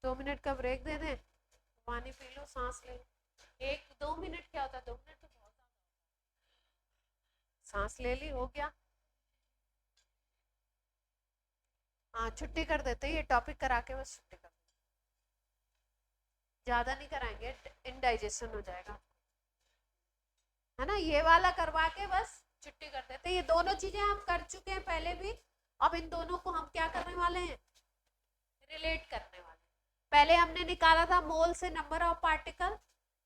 2 मिनट का ब्रेक दे दें, पानी पी लो, सांस ले लो। 1-2 मिनट क्या होता है? 2 मिनट तो बहुत ज्यादा। सांस ले ली, हो गया। हाँ छुट्टी कर देते, ये टॉपिक करा के बस छुट्टी कर, ज्यादा नहीं कराएंगे, इनडाइजेशन हो जाएगा, है ना। ये वाला करवा के बस छुट्टी कर देते। ये दोनों चीजें हम कर चुके हैं पहले भी, अब इन दोनों को हम क्या करने वाले हैं? रिलेट करने वाले। पहले हमने निकाला था मोल से नंबर ऑफ पार्टिकल,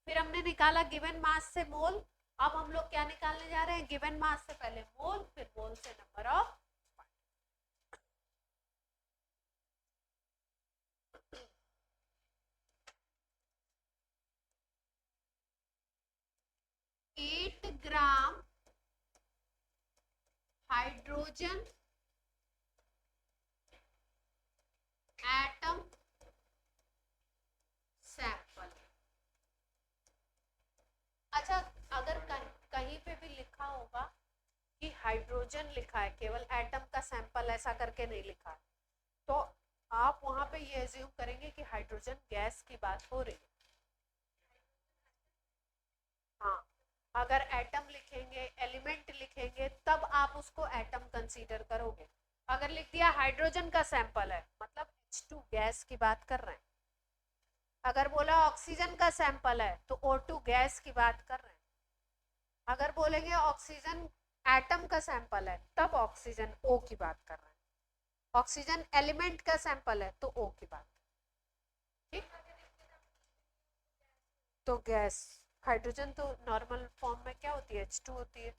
फिर हमने निकाला गिवन मास से मोल। अब हम लोग क्या निकालने जा रहे हैं? गिवन मास से पहले मोल, फिर मोल से number of. 8 gram hydrogen atom sample. अच्छा, अगर कहीं पे भी लिखा होगा कि हाइड्रोजन लिखा है, केवल एटम का सैंपल ऐसा करके नहीं लिखा है, तो आप वहां पे ये एज्यूम करेंगे कि हाइड्रोजन गैस की बात हो रही है। हाँ, अगर एटम लिखेंगे, एलिमेंट लिखेंगे, तब आप उसको एटम कंसीडर करोगे। अगर लिख दिया हाइड्रोजन का सैंपल है, मतलब H2 गैस की बात कर रहे हैं। अगर बोला ऑक्सीजन का सैंपल है, तो O2 गैस की बात कर रहे हैं। अगर बोलेंगे ऑक्सीजन एटम का सैंपल है, तब ऑक्सीजन O की बात कर रहे हैं। ऑक्सीजन एलिमेंट का सैंपल है, तो O की बात। ठीक, तो गैस, हाइड्रोजन तो नॉर्मल फॉर्म में क्या होती है? H2 होती है।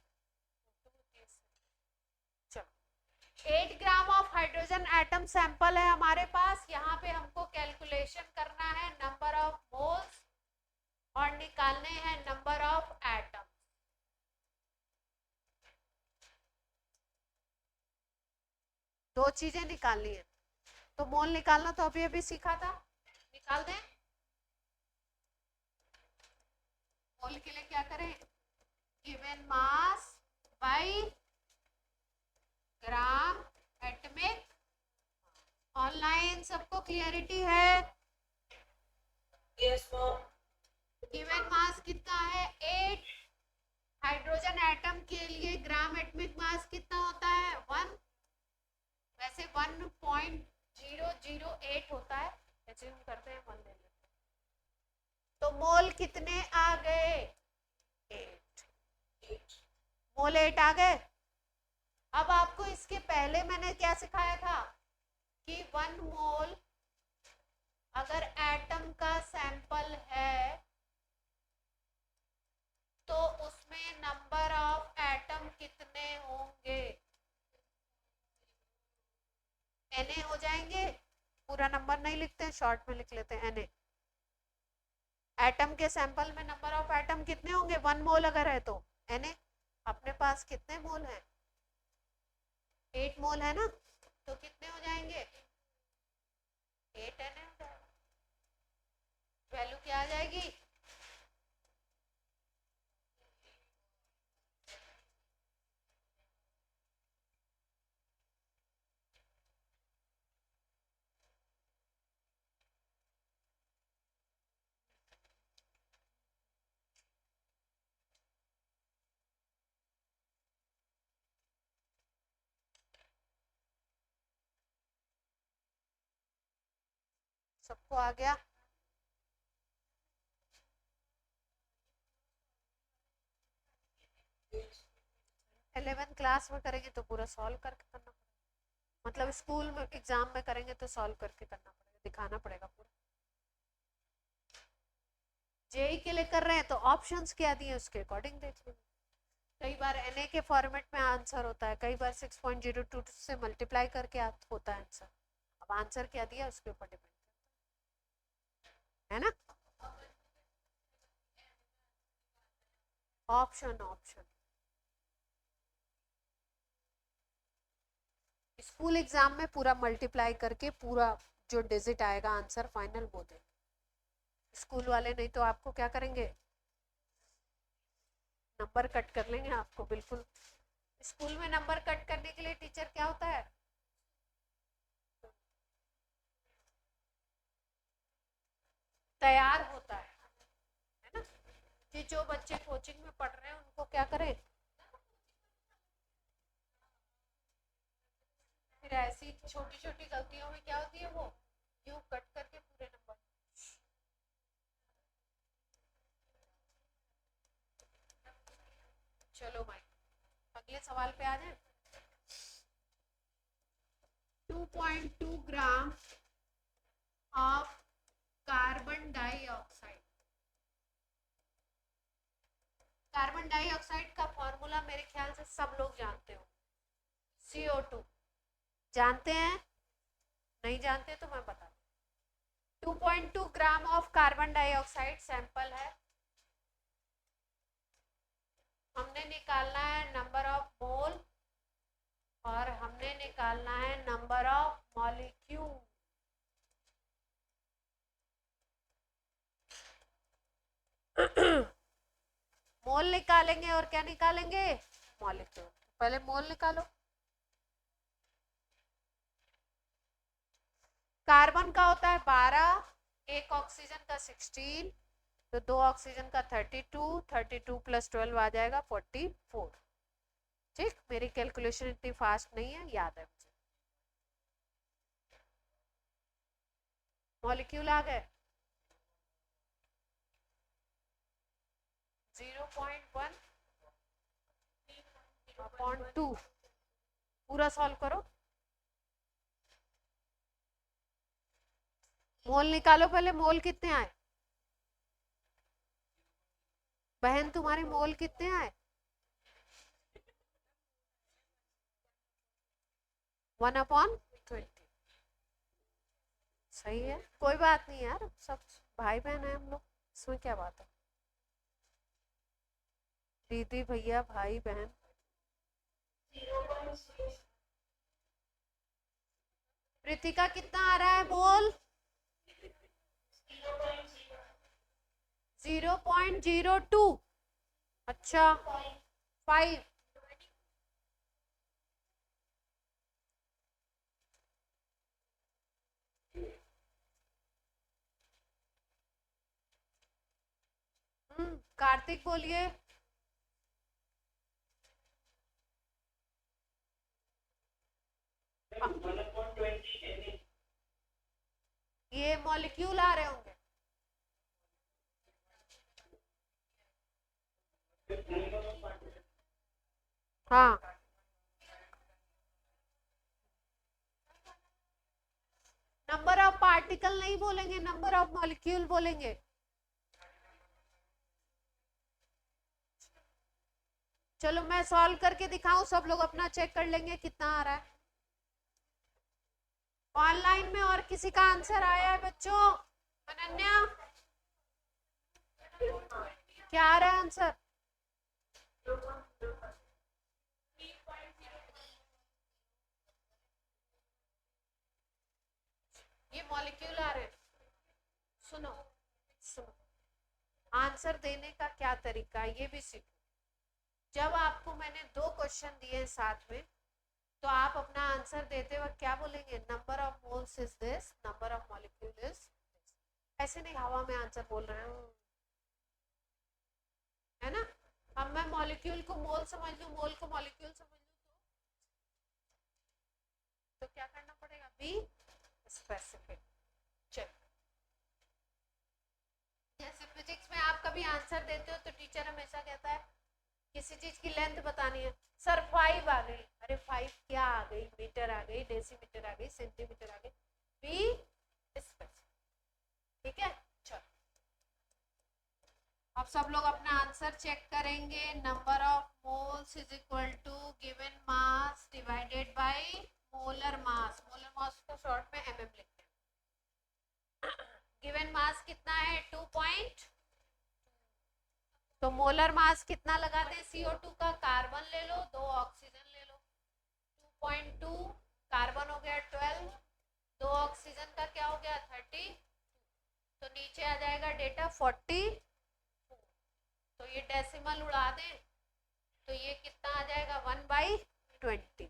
चलो, 8 gram of hydrogen atom sample है हमारे पास। यहाँ पे हमको कैलकुलेशन करना है नंबर ऑफ मोल्स और निकालने हैं नंबर ऑफ एटम। दो चीजें निकालनी है, तो मोल निकालना तो अभी अभी सीखा था, निकाल दें। मोल के लिए क्या करें? Given mass by gram atomic. Online सबको क्लियरिटी है? Yes ma'am. गिवन मास कितना है? 8। हाइड्रोजन एटम के लिए ग्राम एटॉमिक मास कितना होता है? 1। वैसे 1.008 होता है, एज्यूम करते हैं 1 ले लेते हैं। तो मोल कितने आ गए? 8। मोल 8 आ गए। अब आपको इसके पहले मैंने क्या सिखाया था कि 1 मोल अगर एटम का सैंपल है तो उसमें नंबर ऑफ एटम कितने होंगे? Na हो जाएंगे। पूरा नंबर नहीं लिखते हैं, शॉर्ट में लिख लेते हैं Na। एटम के सैंपल में नंबर ऑफ एटम कितने होंगे? 1 मोल अगर है तो Na। अपने पास कितने मोल हैं? 8 मोल है ना, तो कितने हो जाएंगे? 8 Na हो जाएगा। वैल्यू क्या आ जाएगी? सबको आ गया? 11th क्लास में करेंगे तो पूरा सॉल्व करके करना पड़ेगा। मतलब स्कूल में एग्जाम में करेंगे तो सॉल्व करके करना पड़ेगा, दिखाना पड़ेगा पूरा। जेई के लिए कर रहे हैं तो ऑप्शंस क्या दिए उसके अकॉर्डिंग देख लो। कई बार एनए के फॉर्मेट में आंसर होता है, कई बार 6.02 से मल्टीप्लाई करके होता है आंसर। अब आंसर क्या दिया उसके ऊपर डिपेंड है ना। ऑप्शन ऑप्शन स्कूल एग्जाम में पूरा मल्टीप्लाई करके पूरा जो डिजिट आएगा आंसर फाइनल वो दे। स्कूल वाले नहीं तो आपको क्या करेंगे, नंबर कट कर लेंगे आपको बिल्कुल। स्कूल में नंबर कट करने के लिए टीचर क्या होता है, तैयार होता है ना। कि जो बच्चे कोचिंग में पढ़ रहे हैं उनको क्या करें, फिर ऐसी छोटी छोटी गलतियों में क्या होती है वो यूं कट करके पूरे नंबर। चलो भाई अगले सवाल पे आ जाए। 2.2 ग्राम of carbon dioxide. Carbon dioxide का फॉर्मूला मेरे ख्याल से सब लोग जानते हो, CO2। जानते हैं, नहीं जानते तो मैं बता दूं। 2.2 ग्राम ऑफ कार्बन डाइऑक्साइड सैंपल है, हमने निकालना है नंबर ऑफ मोल और हमने निकालना है नंबर ऑफ मॉलिक्यूल। मोल निकालेंगे और क्या निकालेंगे, मॉलिक्यूल। पहले मोल निकालो। कार्बन का होता है 12, एक ऑक्सीजन का 16, तो दो ऑक्सीजन का 32, 32 प्लस 12 आ जाएगा 44। ठीक, मेरी कैलकुलेशन इतनी फास्ट नहीं है, याद है मुझे। मॉलिक्यूल आ गए 0.1/2। पूरा सॉल्व करो, मोल निकालो पहले। मोल कितने आए बहन, तुम्हारे मोल कितने आए, 1/20। सही है, कोई बात नहीं यार, सब भाई बहन है हम लोग, इसमें क्या बात है। दीदी भैया भाई बहन। प्रीतिका कितना आ रहा है मोल, 0.02। अच्छा 5। कार्तिक बोलिए। ये मॉलिक्यूल आ रहे होंगे, हाँ। नंबर ऑफ पार्टिकल नहीं बोलेंगे, नंबर ऑफ मॉलिक्यूल बोलेंगे। चलो मैं सॉल्व करके दिखाऊं, सब लोग अपना चेक कर लेंगे कितना आ रहा है। ऑनलाइन में और किसी का आंसर आया है बच्चों, अनन्या क्या आ रहा है आंसर, ये मॉलिक्यूल आ रहे हैं। सुनो सुनो, आंसर देने का क्या तरीका है ये भी सीखो। जब आपको मैंने 2 क्वेश्चन दिए साथ में, तो आप अपना आंसर देते वक्त क्या बोलेंगे, number of moles is this, number of molecule is this. ऐसे नहीं हवा में आंसर बोल रहे हैं, है ना। अब मैं मॉलिक्यूल को मोल समझ लूं, मोल को मॉलिक्यूल समझ लूं, तो क्या करना पड़ेगा, बी स्पेसिफिक। चलो, जैसे फिजिक्स में आप कभी आंसर देते हो तो टीचर हमेशा कहता है किसी चीज की लेंथ बतानी है, सर 5 आ गई, अरे 5 क्या आ गई, मीटर आ गई, डेसिमल आंसर चेक करेंगे, number of moles is equal to given mass divided by molar mass. Molar mass को शॉर्ट में एमएम लिखते हैं। गिवन मास कितना है 2 तो मोलर मास कितना लगाते हैं CO2 का, कार्बन ले लो 2 ऑक्सीजन ले लो, 2.2 कार्बन हो गया 12, 2 ऑक्सीजन का क्या हो गया 30, तो नीचे आ जाएगा डेटा 40, तो ये डेसिमल उड़ा दें तो ये कितना आ जाएगा 1/20,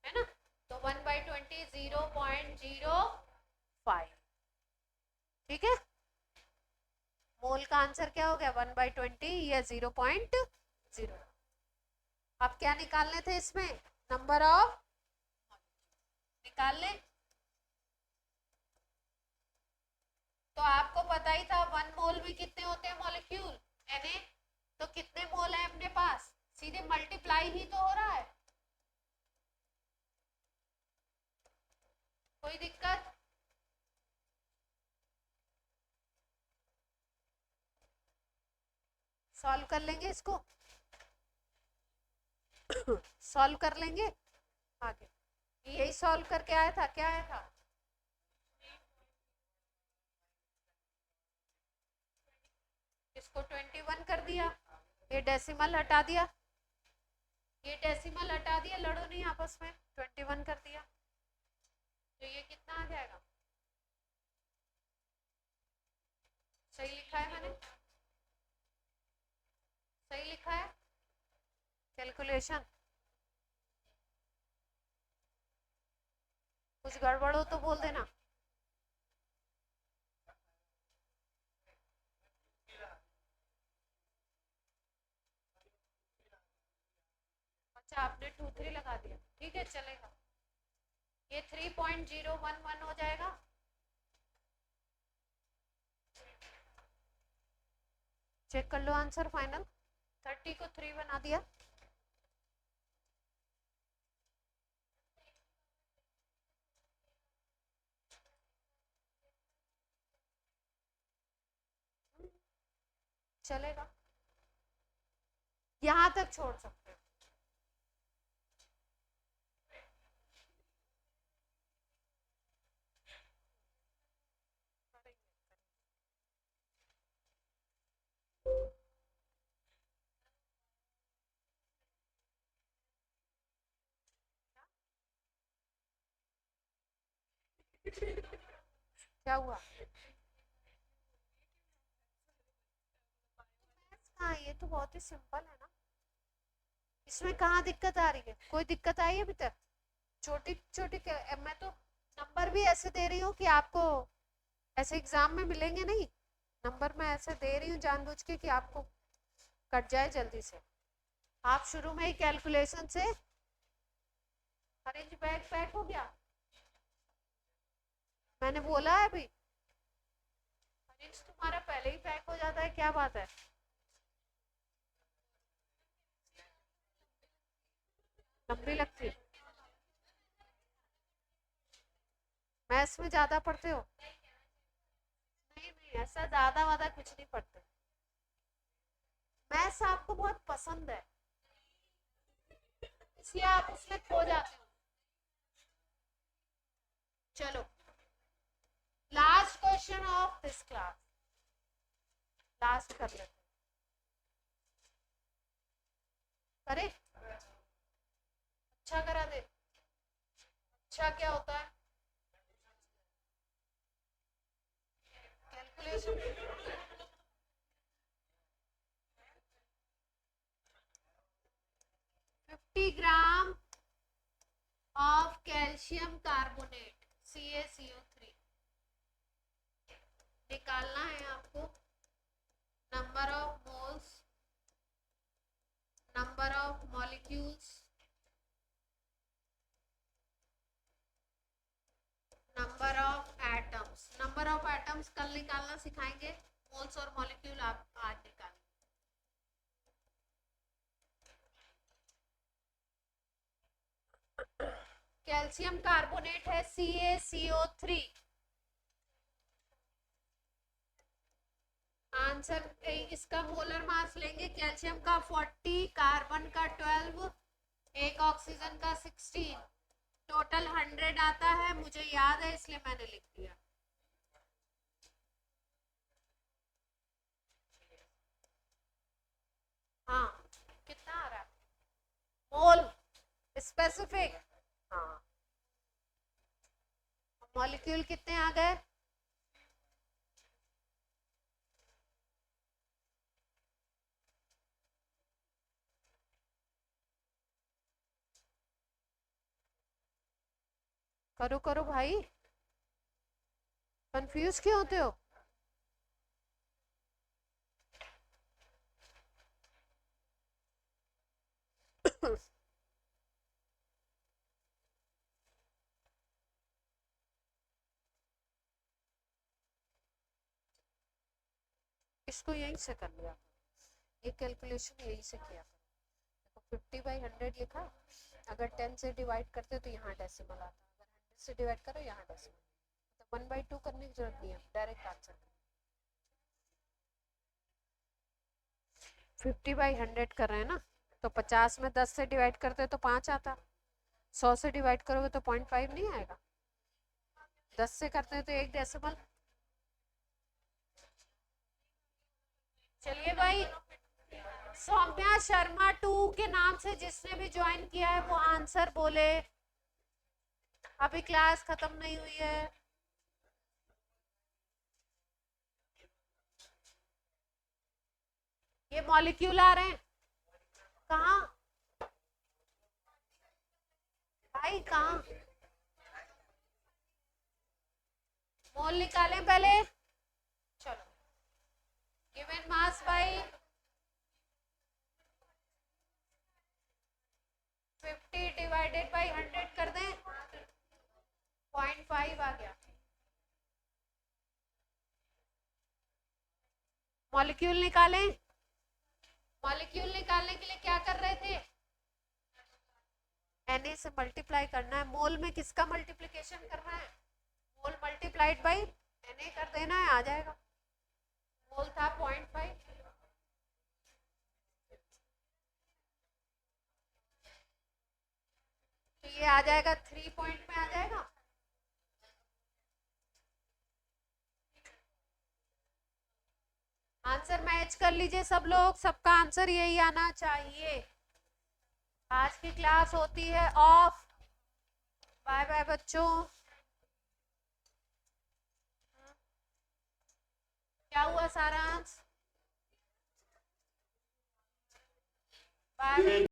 है ना, तो 1/20 0.05, ठीक है। मोल का आंसर क्या हो गया 1/20 या 0.0। अब क्या निकालने थे इसमें, नंबर ऑफ निकाल ले, तो आपको पता ही था 1 मोल में कितने होते हैं मॉलिक्यूल Na, तो कितने मोल है अपने पास, सीधे मल्टीप्लाई ही तो हो रहा है, कोई दिक्कत। सॉल्व कर लेंगे इसको, सॉल्व कर लेंगे आगे, यही सॉल्व करके आया था, क्या आया था, इसको 21 कर दिया, ये डेसिमल हटा दिया, ये डेसिमल हटा दिया, लड़ो नहीं आपस में, 21 कर दिया, तो ये कितना आ जाएगा, सही लिखा है मैंने, सही लिखा है कैलकुलेशन, कुछ गड़बड़ हो तो बोल देना। अच्छा आपने 2-3 लगा दिया, ठीक है चलेगा, ये 3.011 हो जाएगा, चेक कर लो आंसर फाइनल, 30 को 3 बना दिया, चलेगा, यहां तक छोड़ सकते हो। क्या हुआ, हाँ ये तो बहुत ही सिंपल है ना, इसमें कहाँ दिक्कत आ रही है, कोई दिक्कत आई है अभी तक, छोटी छोटी, मैं तो नंबर भी ऐसे दे रही हूँ कि आपको ऐसे एग्जाम में मिलेंगे नहीं, नंबर मैं ऐसे दे रही हूँ जानबूझ के कि आपको कट जाए जल्दी से, आप शुरू में ही कैलकुलेशन से, अरेंज बैग पैक हो गया, मैंने बोला है अभी, अरेंज तुम्हारा पहले ही पैक हो जाता है, क्या बात है, लंबी लगती है, मैथ्स में ज्यादा पढ़ते हो, नहीं नहीं ऐसा ज्यादा वादा कुछ नहीं पढ़ते, मैथ्स आपको बहुत पसंद है इसलिए आप उसमें खो जाते हो। चलो last question of this class, last कर लेते करे, अच्छा करा दे, अच्छा क्या होता है calculation, 50 gram of calcium carbonate CaCO3 निकालना है आपको, number of moles, number of molecules, number of atoms, number of atoms कल निकालना सिखाएंगे, मोल्स और मॉलिक्यूल आप आज निकालें। कैल्शियम कार्बोनेट है CaCO3, आंसर इसका मोलर मास लेंगे, कैल्शियम का 40, कार्बन का 12, एक ऑक्सीजन का 16, टोटल 100 आता है। मुझे याद है इसलिए मैंने लिख दिया। हाँ, कितना आ रहा है मोल स्पेसिफिक? हाँ, मॉलिक्यूल कितने आ गए? करो करो भाई, कंफ्यूज क्यों होते हो? इसको यहीं से कर लिया, ये कैलकुलेशन यहीं से किया। 50/100 लिखा, अगर 10 से डिवाइड करते तो यहाँ डेसिमल आता, अगर 100 से डिवाइड करो यहाँ डेसिमल, तो 1/2 करने की जरूरत नहीं है, डायरेक्ट आंसर। 50/100 कर रहे हैं ना, तो 50 में 10 से डिवाइड करते तो 5 आता, 100 से डिवाइड करोगे तो 0.5 नहीं आएगा, 10 से करते हैं तो एक डेसिमल। चलिए भाई, सौम्या शर्मा 2 के नाम से जिसने भी ज्वाइन किया है वो आंसर बोले, अभी क्लास खत्म नहीं हुई है। ये मॉलिक्यूल आ रहे हैं कहाँ भाई, कहाँ? मोल निकालें पहले, चलो। Given mass by 50 divided by 100 कर दें, 0.5 आ गया। मॉलिक्यूल निकालें, मॉलिक्यूल निकालने के लिए क्या कर रहे थे? Na से मल्टीप्लाई करना है। मोल में किसका मल्टीप्लिकेशन करना है? मोल मल्टीप्लाइड बाई Na कर देना है, आ जाएगा। मोल था 0.5, तो ये आ जाएगा 3 पॉइंट में आ जाएगा। आंसर मैच कर लीजिए सब लोग, सबका आंसर यही आना चाहिए। आज की क्लास होती है ऑफ। बाय बाय बच्चों। क्या हुआ सारांश? बाय।